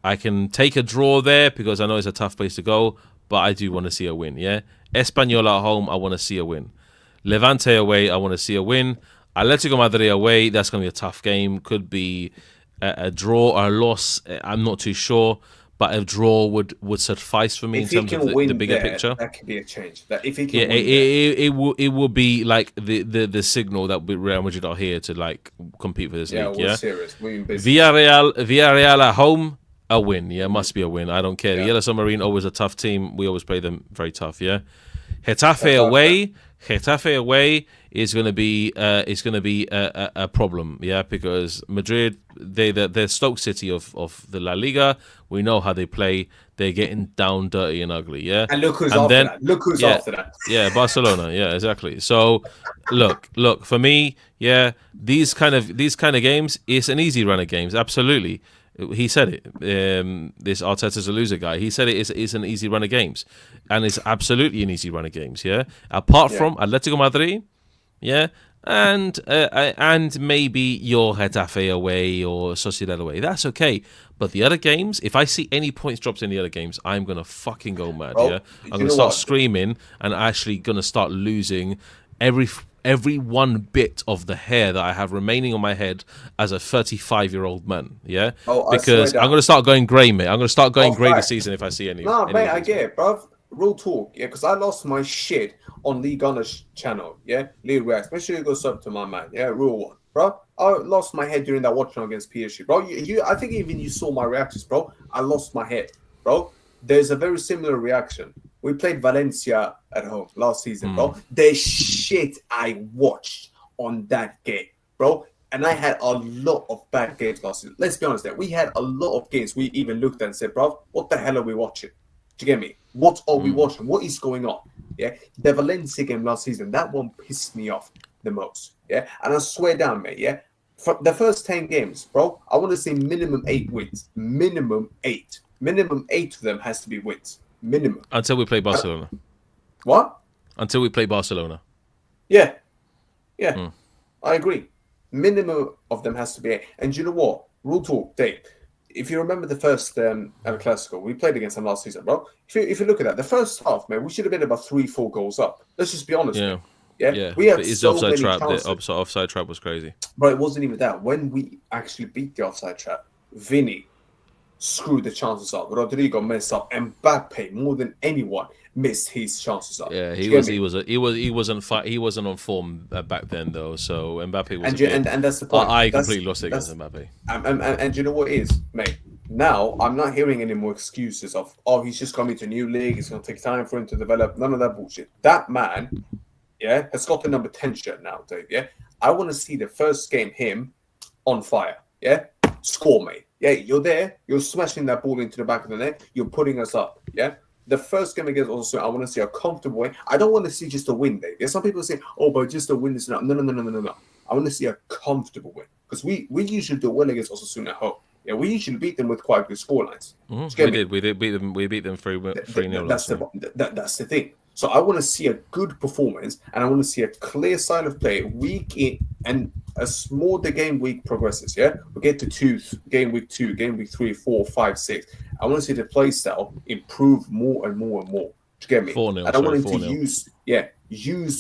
I can take a draw there because I know it's a tough place to go, but I do want to see a win, yeah? Espanyol at home, I want to see a win. Levante away, I want to see a win. Atletico Madrid away, that's going to be a tough game. Could be a draw or a loss. I'm not too sure. But a draw would suffice for me in terms of the bigger picture. That could be a change. That if he can it will be like the signal that Real Madrid are here to like compete for this league. We're serious. Villarreal at home, a win. Yeah, must be a win. I don't care. The Yellow Submarine, always a tough team. We always play them very tough. Yeah, Getafe away is going to be a problem. Yeah, because Madrid, they're Stoke City of the La Liga. We know how they play. They're getting down dirty and ugly. Yeah, and look who's after that. Look who's after that. Yeah, Barcelona. Yeah, exactly. So look for me. Yeah, these kind of games, it's an easy run of games. Absolutely. He said it. This Arteta's a loser guy. He said it's an easy run of games, and it's absolutely an easy run of games. Yeah, apart from Atletico Madrid, yeah, and maybe your Getafe away or Sociedad away. That's okay. But the other games, if I see any points drops in the other games, I'm gonna fucking go mad. Yeah, I'm gonna start screaming and actually gonna start losing every one bit of the hair that I have remaining on my head as a 35-year-old man, yeah? Because I'm going to start going grey, mate. I'm going to start going grey this season if I see any. No, mate, I get it, bro. Real talk, yeah? Because I lost my shit on Lee Gunner's channel, yeah? Lee Reacts. Make sure you go sub to my man, yeah? Real one, bro. I lost my head during that watching against PSG, bro. I think even you saw my reactions, bro. I lost my head, bro. There's a very similar reaction. We played Valencia at home last season, bro. The shit I watched on that game, bro. And I had a lot of bad games last season. Let's be honest there. We had a lot of games we even looked at and said, bro, what the hell are we watching? Do you get me? What are we watching? What is going on? Yeah. The Valencia game last season, that one pissed me off the most. Yeah. And I swear down, mate, yeah. For the first 10 games, bro, I want to see minimum 8 wins. Minimum 8. Minimum 8 of them has to be wins. Minimum. Until we play Barcelona. What? Until we play Barcelona. Yeah. Yeah. I agree. Minimum of them has to be 8. And you know what? Rule talk, Dave. If you remember the first El Clasico, we played against them last season, bro. If you look at that, the first half, man, we should have been about 3-4 goals up. Let's just be honest. Yeah. Man. Yeah. Yeah. We had But his so offside many trap, chances. the offside trap was crazy. But it wasn't even that. When we actually beat the offside trap, Vinny screwed the chances up. Rodrigo messed up. Mbappe, more than anyone, missed his chances up. Yeah, he wasn't on form back then though. So Mbappe was. And that's the point. I completely lost it against Mbappe. And you know what it is, mate? Now I'm not hearing any more excuses of, oh, he's just coming to a new league. It's going to take time for him to develop. None of that bullshit. That man, yeah, has got the number 10 shirt now, Dave. Yeah, I want to see the first game him on fire. Yeah, score, mate. Yeah, you're there. You're smashing that ball into the back of the net. You're putting us up. Yeah. The first game against also, I want to see a comfortable win. I don't want to see just a win, Dave. There's some people say, oh, but just a win is not. No. I want to see a comfortable win because we usually do well against Osasuna at home. Yeah, we usually beat them with quite good scorelines. We did beat them. We beat them 3-0. That's the thing. So I want to see a good performance, and I want to see a clear style of play week in, and as more the game week progresses. Yeah, we get to game week 2, game week 3, 4, 5, 6. I want to see the play style improve more and more and more. Do you get me? 4-0. And I want him to use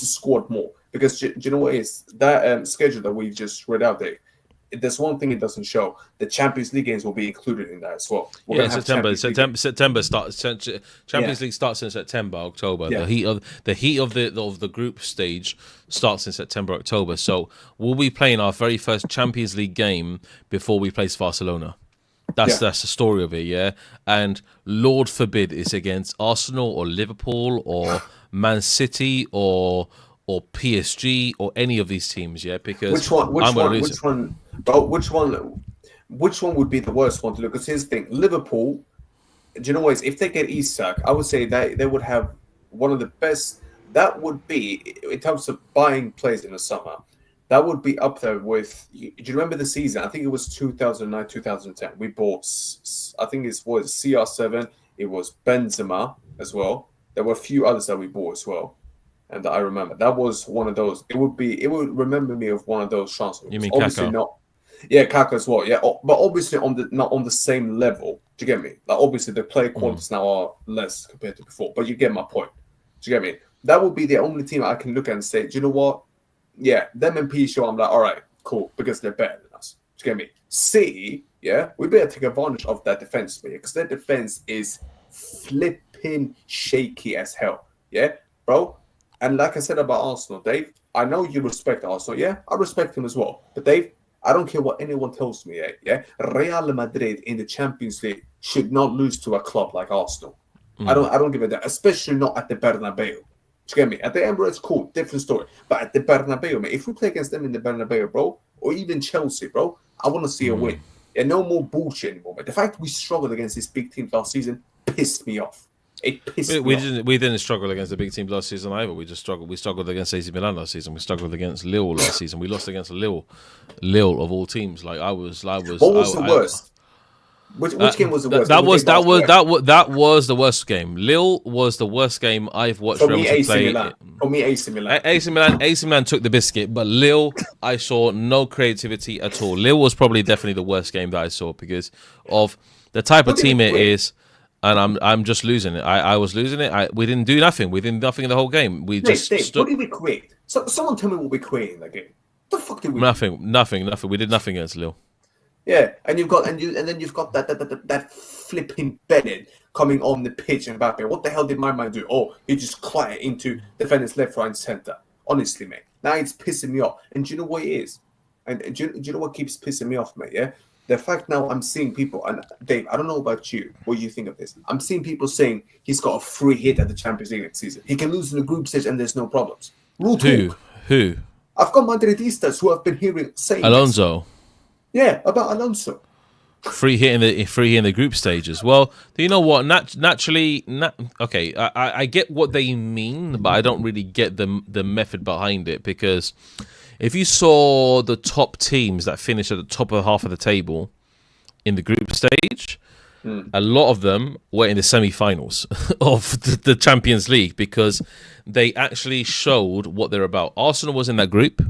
the squad more because do you know what it is that schedule that we just read out there. There's one thing it doesn't show. The Champions League games will be included in that as well. September starts. Champions League starts in September, October. Yeah. The heat of the group stage starts in September, October. So we'll be playing our very first Champions League game before we place Barcelona. That's the story of it, yeah. And Lord forbid it's against Arsenal or Liverpool or Man City or PSG or any of these teams, yeah. Because which one would be the worst one to look? Because here's the thing: Liverpool. Do you know what? If they get Isak, I would say that they would have one of the best. That would be in terms of buying players in the summer. That would be up there with. Do you remember the season? I think it was 2009, 2010. We bought. I think it was CR7. It was Benzema as well. There were a few others that we bought as well. And I remember that was one of those. It would remember me of one of those transfers. You mean obviously Kaká? Not, yeah, Kaká as well. Yeah, but obviously not on the same level. Do you get me? Like obviously the player quantities now are less compared to before. But you get my point. Do you get me? That would be the only team I can look at and say, do you know what? Yeah, them and PSG. I'm like, all right, cool, because they're better than us. Do you get me? City, yeah, we better take advantage of that defense, because their defense is flipping shaky as hell. Yeah, bro. And like I said about Arsenal, Dave, I know you respect Arsenal. Yeah, I respect him as well. But Dave, I don't care what anyone tells me. Yeah, Real Madrid in the Champions League should not lose to a club like Arsenal. I don't give a damn, especially not at the Bernabeu. Do you get me? At the Emirates, cool, different story. But at the Bernabeu, man, if we play against them in the Bernabeu, bro, or even Chelsea, bro, I want to see a win. Yeah, no more bullshit anymore. But the fact we struggled against this big team last season pissed me off. It pissed me off. We didn't struggle against the big team last season either. We struggled against AC Milan last season. We struggled against Lille last season. We lost against Lille of all teams. What was the worst? Which game was the worst? That was the worst game. Lille was the worst game I've watched. For me, AC Milan. For me, AC Milan. AC Milan took the biscuit, but Lille, I saw no creativity at all. Lille was probably definitely the worst game that I saw because of the type of team it is. And I'm just losing it. I was losing it. We didn't do nothing. We did nothing in the whole game. We just stood. What did we create? Someone tell me what we created in that game. What the fuck did we? Nothing. We did nothing against Lille. Yeah, and then you've got that flipping Bennett coming on the pitch and Mbappe. What the hell did my man do? Oh, he just clattered into defenders left, right, and center. Honestly, mate, now it's pissing me off. And do you know what it is? And do you know what keeps pissing me off, mate? Yeah. The fact now I'm seeing people, and Dave, I don't know about you, what you think of this. I'm seeing people saying he's got a free hit at the Champions League next season. He can lose in the group stage and there's no problems. Rule talk. Who? I've got Madridistas who have been saying Alonso. Yeah, about Alonso. Free hit in the group stages. Well, you know what? Naturally, okay. I get what they mean, but I don't really get the method behind it, because if you saw the top teams that finished at the top of half of the table in the group stage, a lot of them were in the semi-finals of the Champions League, because they actually showed what they're about. Arsenal was in that group.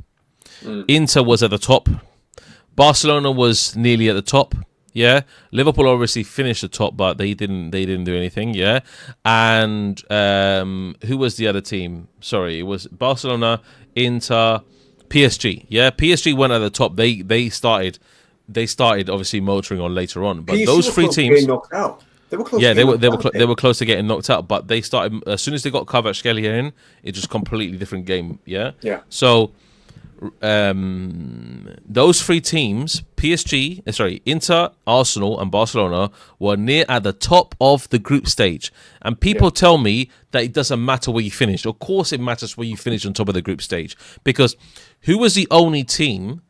Inter was at the top. Barcelona was nearly at the top. Yeah, Liverpool obviously finished the top, but they didn't do anything. Yeah, and who was the other team? Sorry, it was Barcelona, Inter, PSG. Yeah, PSG went at the top. They started obviously motoring on later on. But PSG those three teams, knocked out. They were close. Yeah, they were close to getting knocked out. But they started as soon as they got Kvaratskhelia in, it just completely different game. Yeah. Yeah. So. Those three teams, Inter, Arsenal, and Barcelona, were near at the top of the group stage. And people tell me that it doesn't matter where you finished. Of course, it matters where you finish on top of the group stage, because who was the only team?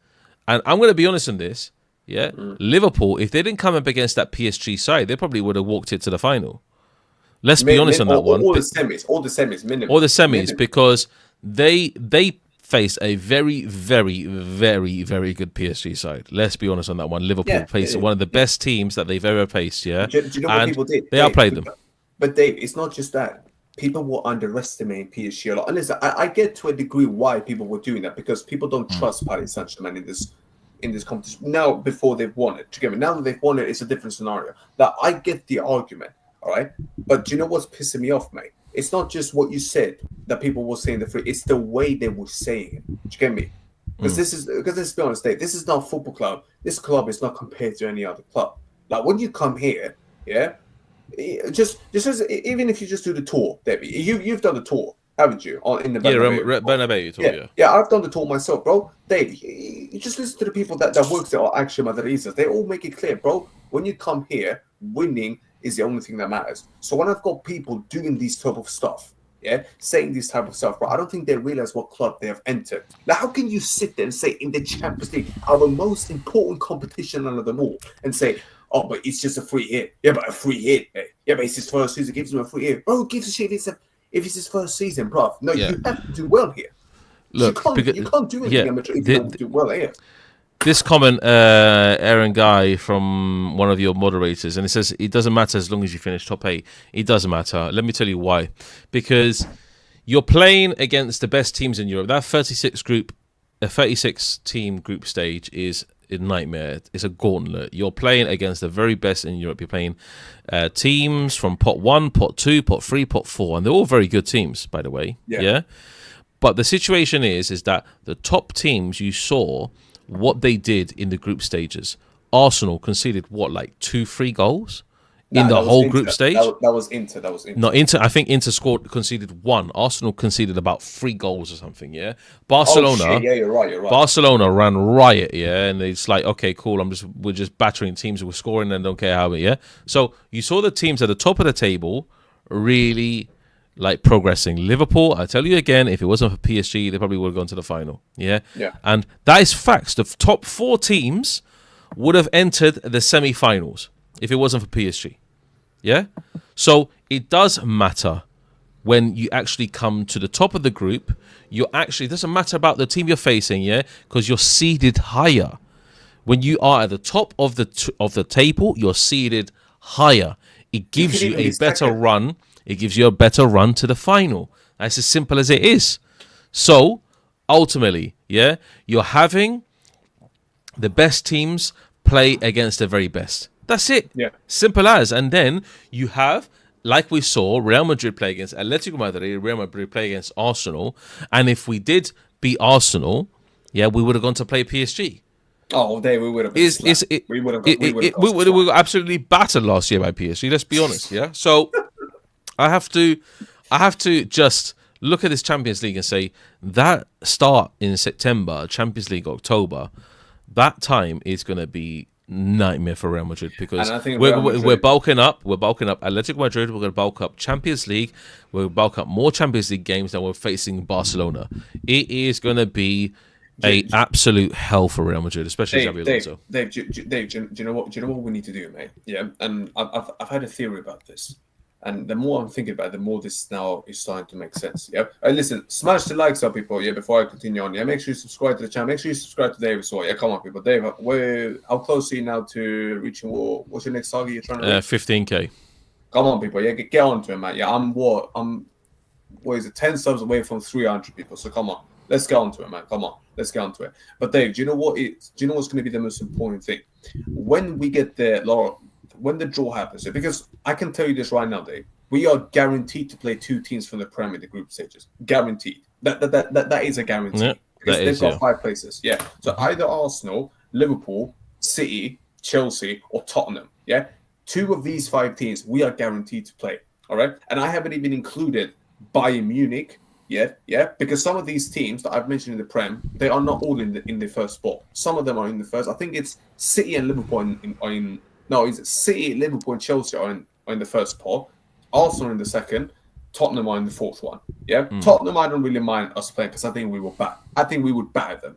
And I'm going to be honest on this. Yeah, Liverpool. If they didn't come up against that PSG side, they probably would have walked it to the final. Let's be honest on that one. All the semis, minimum. All the semis, because they faced a very, very, very, very good PSG side. Let's be honest on that one. Liverpool faced one of the best teams that they've ever faced. Yeah, do you know what people did? They outplayed them. But Dave, it's not just that. People were underestimating PSG a lot. And listen, I get to a degree why people were doing that, because people don't trust Paris Saint-Germain in this competition now before they've won it. Together, now that they've won it, it's a different scenario. Now I get the argument, all right. But do you know what's pissing me off, mate? It's not just what you said that people were saying it's the way they were saying it. Do you get me? Because let's be honest, Dave, this is not a football club. This club is not compared to any other club. Like when you come here, yeah, just as, even if you just do the tour, Debbie, you've done the tour, haven't you? In the Bernabeu tour, yeah, I've done the tour myself, bro. Dave, you just listen to the people that works there are actually Madridistas. They all make it clear, bro. When you come here, winning is the only thing that matters. So when I've got people doing these type of stuff, yeah, saying this type of stuff, bro, I don't think they realize what club they have entered. Now, how can you sit there and say in the Champions League, our most important competition under them all, and say, oh, but it's just a free hit. Yeah, but a free hit. Yeah, but it's his first season, gives him a free hit. Bro, who gives a shit if it's his first season, bro? No, you have to do well here. Look, you can't do anything amateur if you don't do well here. This comment, Aaron Guy from one of your moderators, and it says it doesn't matter as long as you finish top 8. It doesn't matter. Let me tell you why. Because you're playing against the best teams in Europe. That 36 team group stage is a nightmare. It's a gauntlet. You're playing against the very best in Europe. You're playing teams from pot 1, pot 2, pot 3, pot 4, and they're all very good teams, by the way. Yeah. But the situation is that the top teams, you saw what they did in the group stages. Arsenal conceded 2-3 goals in the whole group stage. That was Inter. No, Inter. I think Inter conceded 1. Arsenal conceded about 3 goals or something. Yeah. Barcelona. Oh, shit. Yeah, you're right. Barcelona ran riot. Yeah, and it's like, okay, cool. We're just battering teams who were scoring and don't care how. Yeah. So you saw the teams at the top of the table really progressing. Liverpool, I tell you again, if it wasn't for PSG, they probably would have gone to the final. Yeah. And that is facts. The top 4 teams would have entered the semi-finals if it wasn't for PSG. Yeah. So it does matter when you actually come to the top of the group. It doesn't matter about the team you're facing, yeah, because you're seeded higher. When you are at the top of the table, you're seeded higher. It gives you a better run. It gives you a better run to the final. That's as simple as it is. So, ultimately, yeah, you're having the best teams play against the very best. That's it. Yeah. Simple as. And then you have, like we saw, Real Madrid play against Atletico Madrid, Real Madrid play against Arsenal. And if we did beat Arsenal, yeah, we would have gone to play PSG. Oh, we would have. We would have. We got absolutely battered last year by PSG. Let's be honest. Yeah. So I have to just look at this Champions League and say that start in September, Champions League October, that time is going to be nightmare for Real Madrid, because we're bulking up. Atletico Madrid, we're going to bulk up Champions League. We'll bulk up more Champions League games than we're facing Barcelona. It is going to be a absolute hell for Real Madrid, especially Xabi Alonso. Dave, do you know what? Do you know what we need to do, mate? Yeah, and I've had a theory about this, and the more I'm thinking about it, the more this now is starting to make sense. Yeah, listen, smash the likes up, people. Yeah, before I continue on. Yeah, make sure you subscribe to the channel. Make sure you subscribe to Dave as well. Yeah, come on, people. Dave, how close are you now to reaching? What's your next target you're trying to reach? 15K. Come on, people. Yeah, get on to it, man. Yeah, I'm what is it? 10 subs away from 300 people. So come on. Let's get onto it, man. Come on, let's get onto it. But Dave, do you know what's going to be the most important thing when we get there, Laura? When the draw happens, because I can tell you this right now, Dave, we are guaranteed to play 2 teams from the Premier League group stages. Guaranteed. That is a guarantee. Yeah, because they've got 5 places. Yeah. So either Arsenal, Liverpool, City, Chelsea, or Tottenham. Yeah. 2 of these 5 teams we are guaranteed to play. All right. And I haven't even included Bayern Munich. Yeah, because some of these teams that I've mentioned in the Prem, they are not all in the first spot. Some of them are in the first. I think it's City and Liverpool it's City, Liverpool, and Chelsea are in the first spot. Arsenal in the second. Tottenham are in the fourth one. Yeah, Tottenham I don't really mind us playing because I think we will bat. I think we would batter them.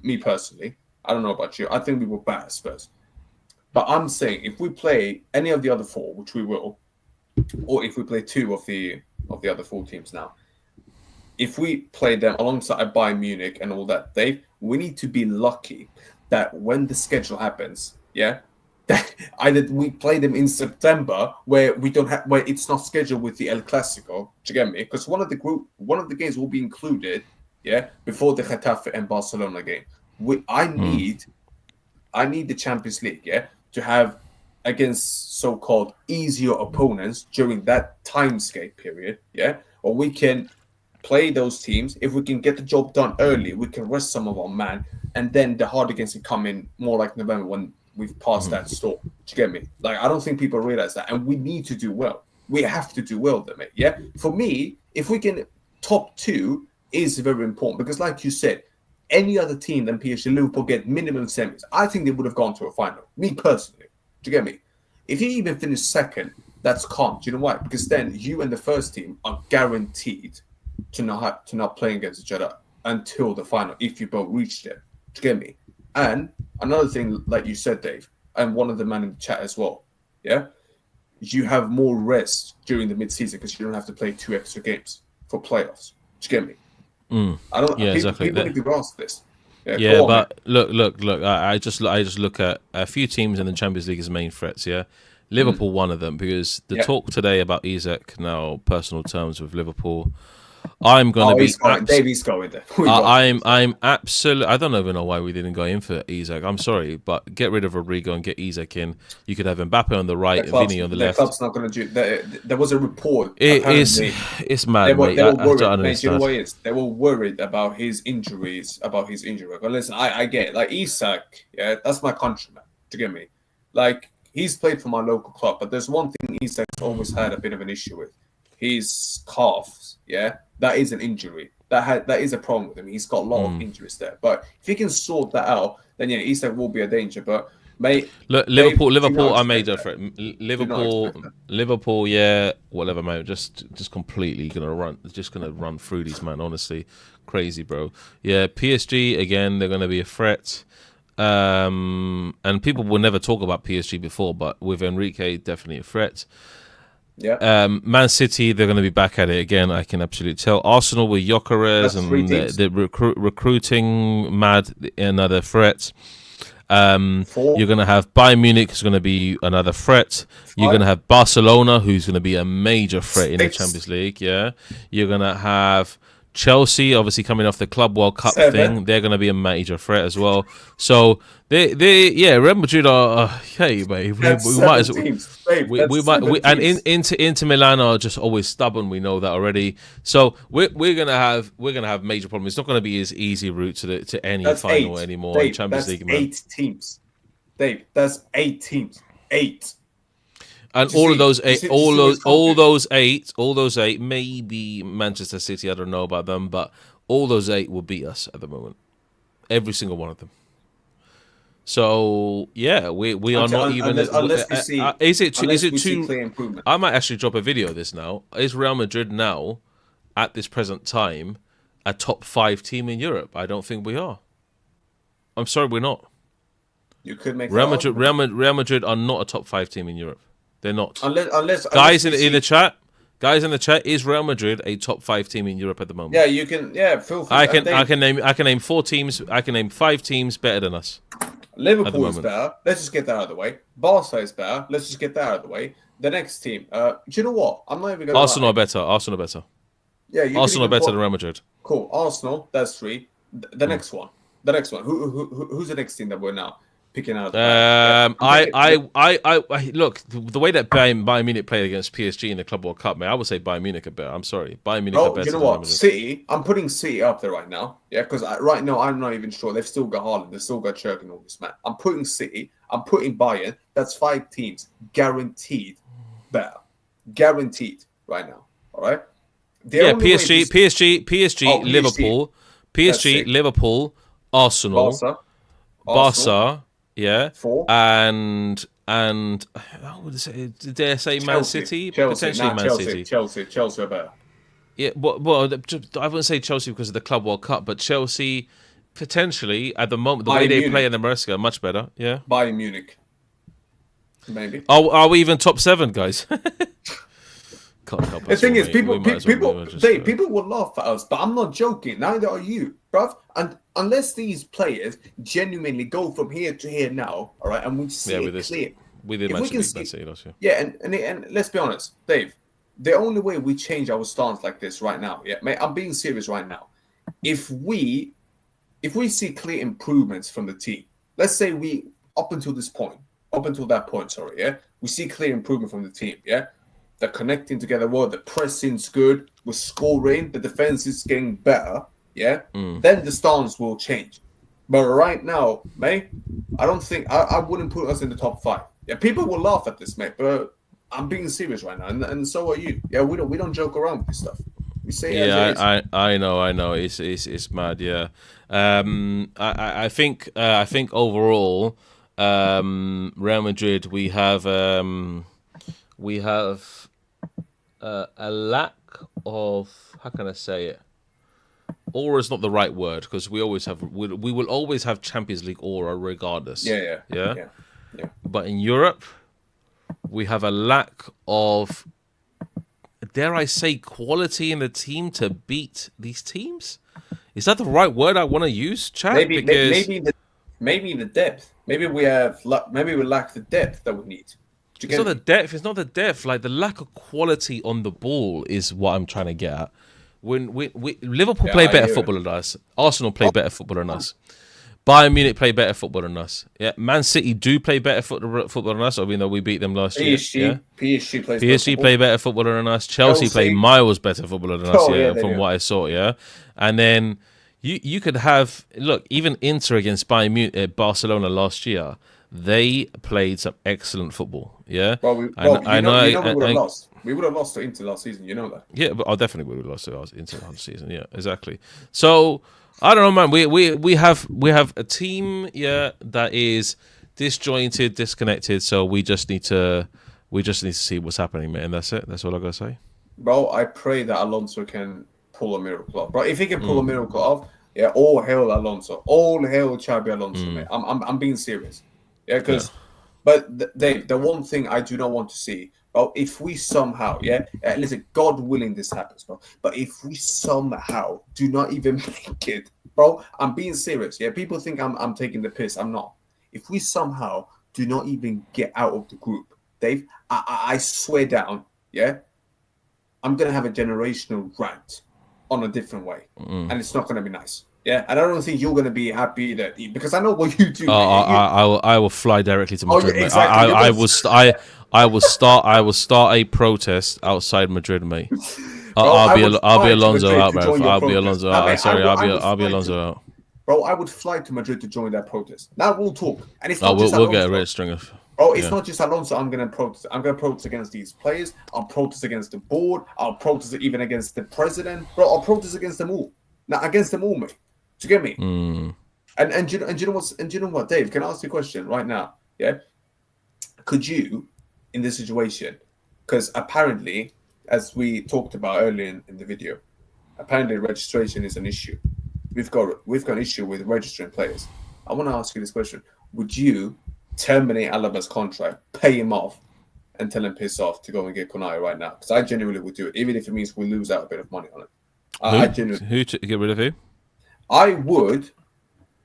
Me personally, I don't know about you. I think we will batter Spurs. But I'm saying if we play any of the other 4, which we will, or if we play 2 of the other 4 teams now. If we play them alongside Bayern Munich and all that, Dave, we need to be lucky that when the schedule happens, yeah, that either we play them in September where where it's not scheduled with the El Clasico. Do you get me? Because one of the games will be included, yeah, before the Getafe and Barcelona game. I need the Champions League, yeah, to have against so-called easier opponents during that timescape period, yeah, or we can play those teams. If we can get the job done early, we can rest some of our man, and then the hard games can come in more like November when we've passed that store. Do you get me? Like, I don't think people realize that, and we need to do well. We have to do well, then, mate. Yeah. For me, if we can top 2 is very important because, like you said, any other team than PSG, Liverpool get minimum semis. I think they would have gone to a final. Me personally, do you get me? If you even finish second, that's calm. Do you know why? Because then you and the first team are guaranteed to not playing against each other until the final if you both reach there. Do you get me? And another thing, like you said, Dave, and one of the men in the chat as well, yeah, you have more rest during the mid-season because you don't have to play 2 extra games for playoffs. Do you get me? I don't. Yeah, exactly. People need to grasp this. Yeah, but look. I just look at a few teams in the Champions League as main threats. Yeah, Liverpool, one of them, because the talk today about Isak now personal terms with Liverpool. I'm gonna be. Davies going there. I'm absolutely. I don't even know why we didn't go in for Isak. I'm sorry, but get rid of Rodrigo and get Isak in. You could have Mbappe on the right, Vinny on the left. The club's not going to do. There was a report. It's mad. They were worried. Mate, you know what it is? They were worried about his injuries, about his injury. But listen, I get it. Like Isak, yeah, that's my countryman. Do you get me? Like he's played for my local club, but there's one thing Isak's always had a bit of an issue with. His calves, yeah, that is an injury. That is a problem with him. He's got a lot of injuries there. But if he can sort that out, then yeah, Isak will be a danger. But mate, look, Liverpool, I made up for it. Liverpool, yeah, whatever, mate. Just completely gonna run through these, man. Honestly, crazy, bro. Yeah, PSG again. They're gonna be a threat. And people will never talk about PSG before, but with Enrique, definitely a threat. Yeah. Man City, they're going to be back at it again. I can absolutely tell. Arsenal with Gyökeres and the recruiting mad, another threat. You're going to have Bayern Munich, who's going to be another threat. You're going to have Barcelona, who's going to be a major threat in the Champions League. Yeah. You're going to have Chelsea, obviously coming off the Club World Cup thing, they're going to be a major threat as well. So Real Madrid are. Hey, mate, we might as well. Inter Milan are just always stubborn. We know that already. So we're gonna have major problems. It's not going to be as easy route to any final anymore in Champions League. Man. 8 teams, Dave. That's 8 teams. 8. And all those eight, maybe Manchester City, I don't know about them, but all those 8 will beat us at the moment. Every single one of them. So yeah, we are not even. Unless we see, is it too clear improvement? I might actually drop a video of this now. Is Real Madrid now, at this present time, a top 5 team in Europe? I don't think we are. I'm sorry, we're not. You could make Real that Madrid, argument. Real Madrid are not a top 5 team in Europe. They're not. Unless Guys we in the see- chat, is Real Madrid a top 5 team in Europe at the moment? Yeah, you can. Yeah, feel free. I can name 4 teams. I can name 5 teams better than us. Liverpool is moment. better. Let's just get that out of the way. Barca is better. Let's just get that out of the way. The next team. Do you know what? I'm not even going to Arsenal are better. Arsenal are better. Yeah, you Arsenal are could even better than Real Madrid. Cool. Arsenal. That's 3. The next one. The next one. Who's the next team that we're now picking out? I look, the way that Bayern Munich played against PSG in the Club World Cup, man. I would say Bayern Munich are better. I'm sorry, Bayern Munich are better. You know than Real what? Madrid. City. I'm putting City up there right now. Yeah, because right now I'm not even sure. They've still got Haaland. They've still got Church and all this, man. I'm putting City. I'm putting Bayern. That's 5 teams guaranteed better. Guaranteed right now. All right. Yeah, PSG, Oh, Liverpool, That's it. Liverpool, Arsenal, Barca, yeah, 4. and dare I say Man City, potentially Man City. Chelsea are better. Yeah, well, I wouldn't say Chelsea because of the Club World Cup, but Chelsea potentially at the moment the way they play in America much better. Yeah, Bayern Munich, maybe. are we even top 7, guys? Can't help The us, thing is, mate. people Just, will laugh at us, but I'm not joking. Neither are you, bruv. And unless these players genuinely go from here to here now, all right, and we see it clear. we did If we mention can it, see- last year. Yeah, and let's be honest, Dave. The only way we change our stance like this right now, yeah, mate, I'm being serious right now. If we see clear improvements from the team, let's say we up until that point, sorry, yeah, we see clear improvement from the team, yeah. They're connecting together well, the pressing's good, we're scoring, the defense is getting better, yeah. Then the stance will change. But right now, mate, I don't think I wouldn't put us in the top 5. Yeah, people will laugh at this, mate, but I'm being serious right now, and so are you. Yeah, we don't joke around with this stuff. We say it as it is. I know. It's mad. Yeah. I think overall, Real Madrid we have a lack of, how can I say it? Aura is not the right word because we will always have Champions League aura regardless. Yeah. But in Europe, we have a lack of, dare I say, quality in the team to beat these teams. Is that the right word I want to use, chat? Maybe the depth. Maybe we lack the depth that we need. It's not the depth. It's not the depth. Like the lack of quality on the ball is what I'm trying to get at. When Liverpool play better football than us, Arsenal play better football than us, Bayern Munich play better football than us. Yeah, Man City do play better football than us, even though we beat them last year. Yeah? PSG play better football than us. Chelsea play miles better football than us. From what I saw. Yeah, and then you could have even Inter against Barcelona last year. They played some excellent football. Yeah, we would have lost. We would have lost to Inter last season. You know that. Yeah, but I definitely would have lost to Inter last season. Yeah, exactly. So I don't know, man. We have a team, that is disjointed, disconnected. So we just need to see what's happening, man. And that's it. That's all I gotta say. Bro, I pray that Alonso can pull a miracle off. Bro, if he can pull a miracle off, all hail Alonso, all hail Xabi Alonso, man. I'm being serious. Yeah, but Dave, the one thing I do not want to see, bro, if we somehow, listen, God willing this happens, bro, but if we somehow do not even make it, bro, I'm being serious, people think I'm taking the piss, I'm not. If we somehow do not even get out of the group, Dave, I swear down, I'm going to have a generational rant on a different way, and it's not going to be nice. Yeah, and I don't think you're going to be happy that because I know what you do. I will fly directly to Madrid. Yeah, exactly. I will start a protest outside Madrid, mate. I'll be Alonso out, bro. I'll be Alonso out. Sorry, I'll be Alonso out. Bro, I would fly to Madrid to join that protest. Now we'll talk, and it's not just we'll Alonso. get a red string of. Bro, it's not just Alonso. I'm going to protest. I'm going to protest against these players. I'll protest against the board. I'll protest even against the president. Bro, I'll protest against them all. Now against them all, mate. Do you get me? And you know what, Dave? Can I ask you a question right now? Yeah. Could you, in this situation, because apparently, as we talked about earlier in the video, apparently registration is an issue. We've got an issue with registering players. I want to ask you this question: would you terminate Alaba's contract, pay him off, and tell him piss off to go and get Konai right now? Because I genuinely would do it, even if it means we lose out a bit of money on it. I genuinely, who to get rid of who? I would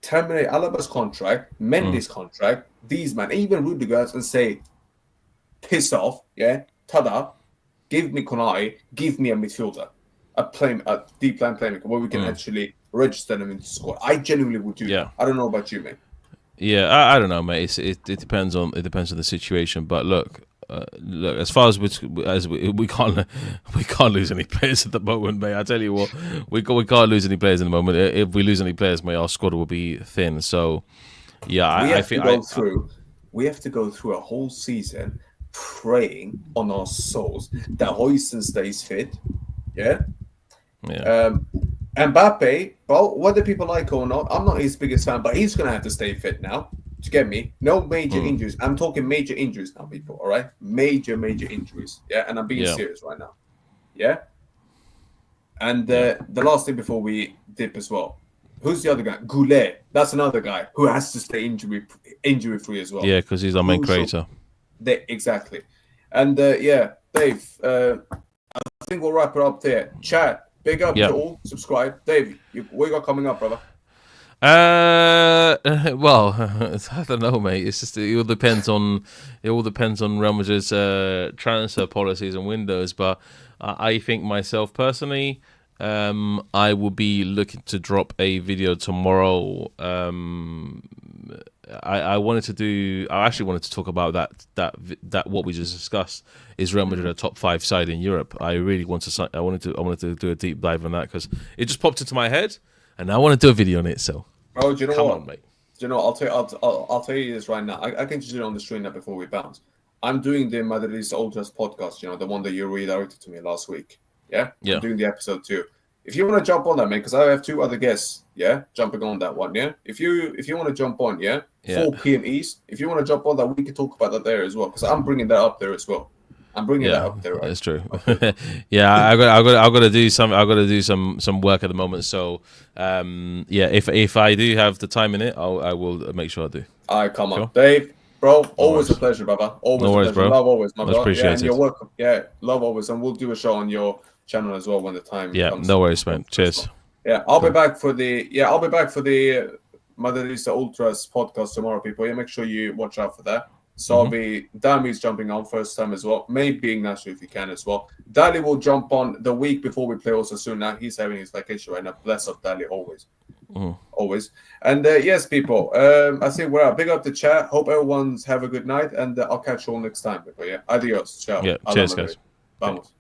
terminate Alaba's contract, Mendy's contract, these man, even Rudiger's, and say, piss off, yeah, tada, give me Konai, give me a midfielder, a deep line playmaker where we can actually register them into the squad. I genuinely would do that. I don't know about you, mate. Yeah, I don't know, mate. It depends on the situation. But look, as far as we can't lose any players at the moment, mate. I tell you what, we can't lose any players at the moment. If we lose any players, mate, our squad will be thin. So yeah, we have to go through a whole season praying on our souls that Hoyson stays fit. Yeah. Mbappe, well, whether people like or not, I'm not his biggest fan, but he's gonna have to stay fit now. To get me, no major injuries. I'm talking major injuries now, people. All right, major injuries. Yeah, and I'm being serious right now. Yeah. And the last thing before we dip as well, who's the other guy? Goulet. That's another guy who has to stay injury free as well. Yeah, because he's our main creator. Exactly. And Dave, I think we'll wrap it up there. Chat. Big up to all. Subscribe. Dave, what you got coming up, brother? Well, I don't know, mate. It's just it all depends on Real Madrid's transfer policies and windows. But I think myself personally, I will be looking to drop a video tomorrow. I actually wanted to talk about that what we just discussed. Is Real Madrid a top 5 side in Europe? I wanted to do a deep dive on that because it just popped into my head, and I want to do a video on it. So, bro, do you know come what? on, mate. Do you know? I'll tell you this right now. I can just do it on the screen now before we bounce. I'm doing the Madridista Ultras podcast. You know, the one that you redirected to me last week. Yeah. I'm doing the episode 2. If you want to jump on that, man, because I have 2 other guests, jumping on that one, If you want to jump on, 4 p.m. East, if you want to jump on that, we can talk about that there as well, because I'm bringing that up there as well. I'm bringing that up there. Right? That's true. I got to do some. I got to do some work at the moment. So, if I do have the time in it, I will make sure I do. All right, come on, Dave, bro. Always a pleasure, brother. Always a pleasure. Bro. Love always, my brother. Appreciate and you're welcome. Yeah, love always, and we'll do a show on your channel as well when the time comes. No worries, man. Cheers. Yeah, I'll be back for the Madridista Ultras podcast tomorrow, people. Yeah, make sure you watch out for that. So I'll be Dami's jumping on first time as well. Maybe Ignacio if you can as well. Dali will jump on the week before we play also soon. Now he's having his vacation right now. Bless up Dali always. Always. And yes, people. I think we're out. Big up the chat. Hope everyone's have a good night, and I'll catch you all next time. People. Yeah. Adios. Ciao. Yeah. Cheers, guys. Vamos.